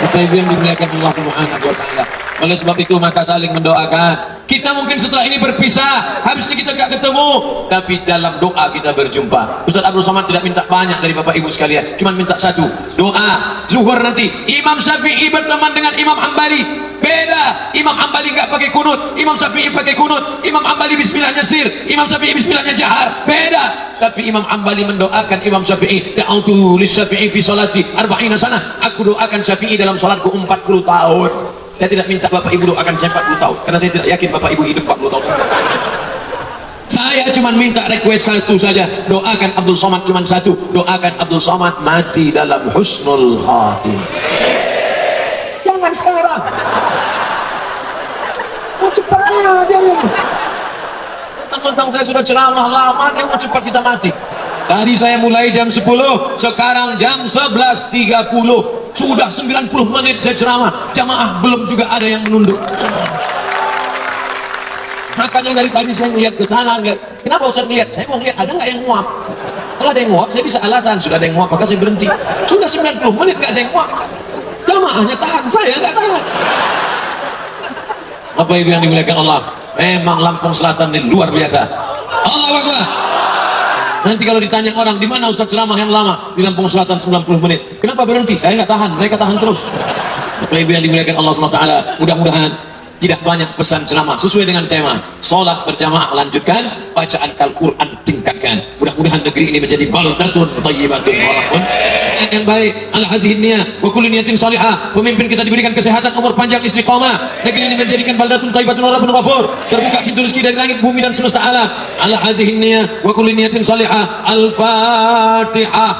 Bapak Ibu yang dimuliakan Allah Subhanahu wa taala. Oleh sebab itu maka saling mendoakan. Kita mungkin setelah ini berpisah, habis ini kita gak ketemu, tapi dalam doa kita berjumpa. Ustaz Abdul Somad tidak minta banyak dari Bapak Ibu sekalian, cuma minta satu. Doa zuhur nanti Imam Syafi'i berteman dengan Imam Hambali. Beda, Imam Hambali nggak pakai kunut, Imam Syafi'i pakai kunut. Imam Hambali bismillahnya sir, Imam Syafi'i bismillahnya jahar. Beda. Tapi Imam Hambali mendoakan Imam Syafi'i, da'autu lis-Syafi'i fi salati 40 sana. Aku doakan Syafi'i dalam salatku 40 tahun. Saya tidak minta Bapak Ibu doakan saya 40 tahun, karena saya tidak yakin Bapak Ibu hidup 40 tahun. Saya cuma minta request satu saja, doakan Abdul Somad cuma satu, doakan Abdul Somad mati dalam husnul khatimah. Jangan sekarang. Mau cepat aja ya. Tentang saya sudah ceramah lama, dia mau cepat kita mati. Tadi saya mulai jam 10, sekarang jam 11.30. Sudah 90 menit saya ceramah, jamaah belum juga ada yang menunduk. Makanya dari tadi saya melihat ke sana, kenapa Ustaz melihat? Saya mau lihat ada nggak yang nguap. Kalau ada yang nguap, saya bisa alasan sudah ada yang nguap, maka saya berhenti. Sudah 90 menit nggak ada yang nguap. Jamaahnya tahan, saya nggak tahan. Apa itu yang dimuliakan Allah? Memang Lampung Selatan ini luar biasa. Allahu Akbar. Nanti kalau ditanya orang, di mana Ustaz ceramah yang lama? Di Lampung Selatan 90 menit. Kenapa berhenti? Saya nggak tahan, mereka tahan terus. Bapak Ibu yang dimuliakan Allah SWT, mudah-mudahan tidak banyak pesan ceramah sesuai dengan tema. Salat berjamaah lanjutkan, bacaan Al-Quran tingkatkan. Mudah-mudahan negeri ini menjadi baldatun thayyibatun walaupun yang baik. Ala hazihin niyah wa kulli niyatin salihah. Pemimpin kita diberikan kesehatan, umur panjang, istiqamah. Negeri ini menjadikan baldatun thayyibatun walaupun ghafur. Terbuka pintu rezeki dari langit, bumi dan semesta alam. Ala hazihin niyah wa kulli niyatin salihah. Al-Fatihah.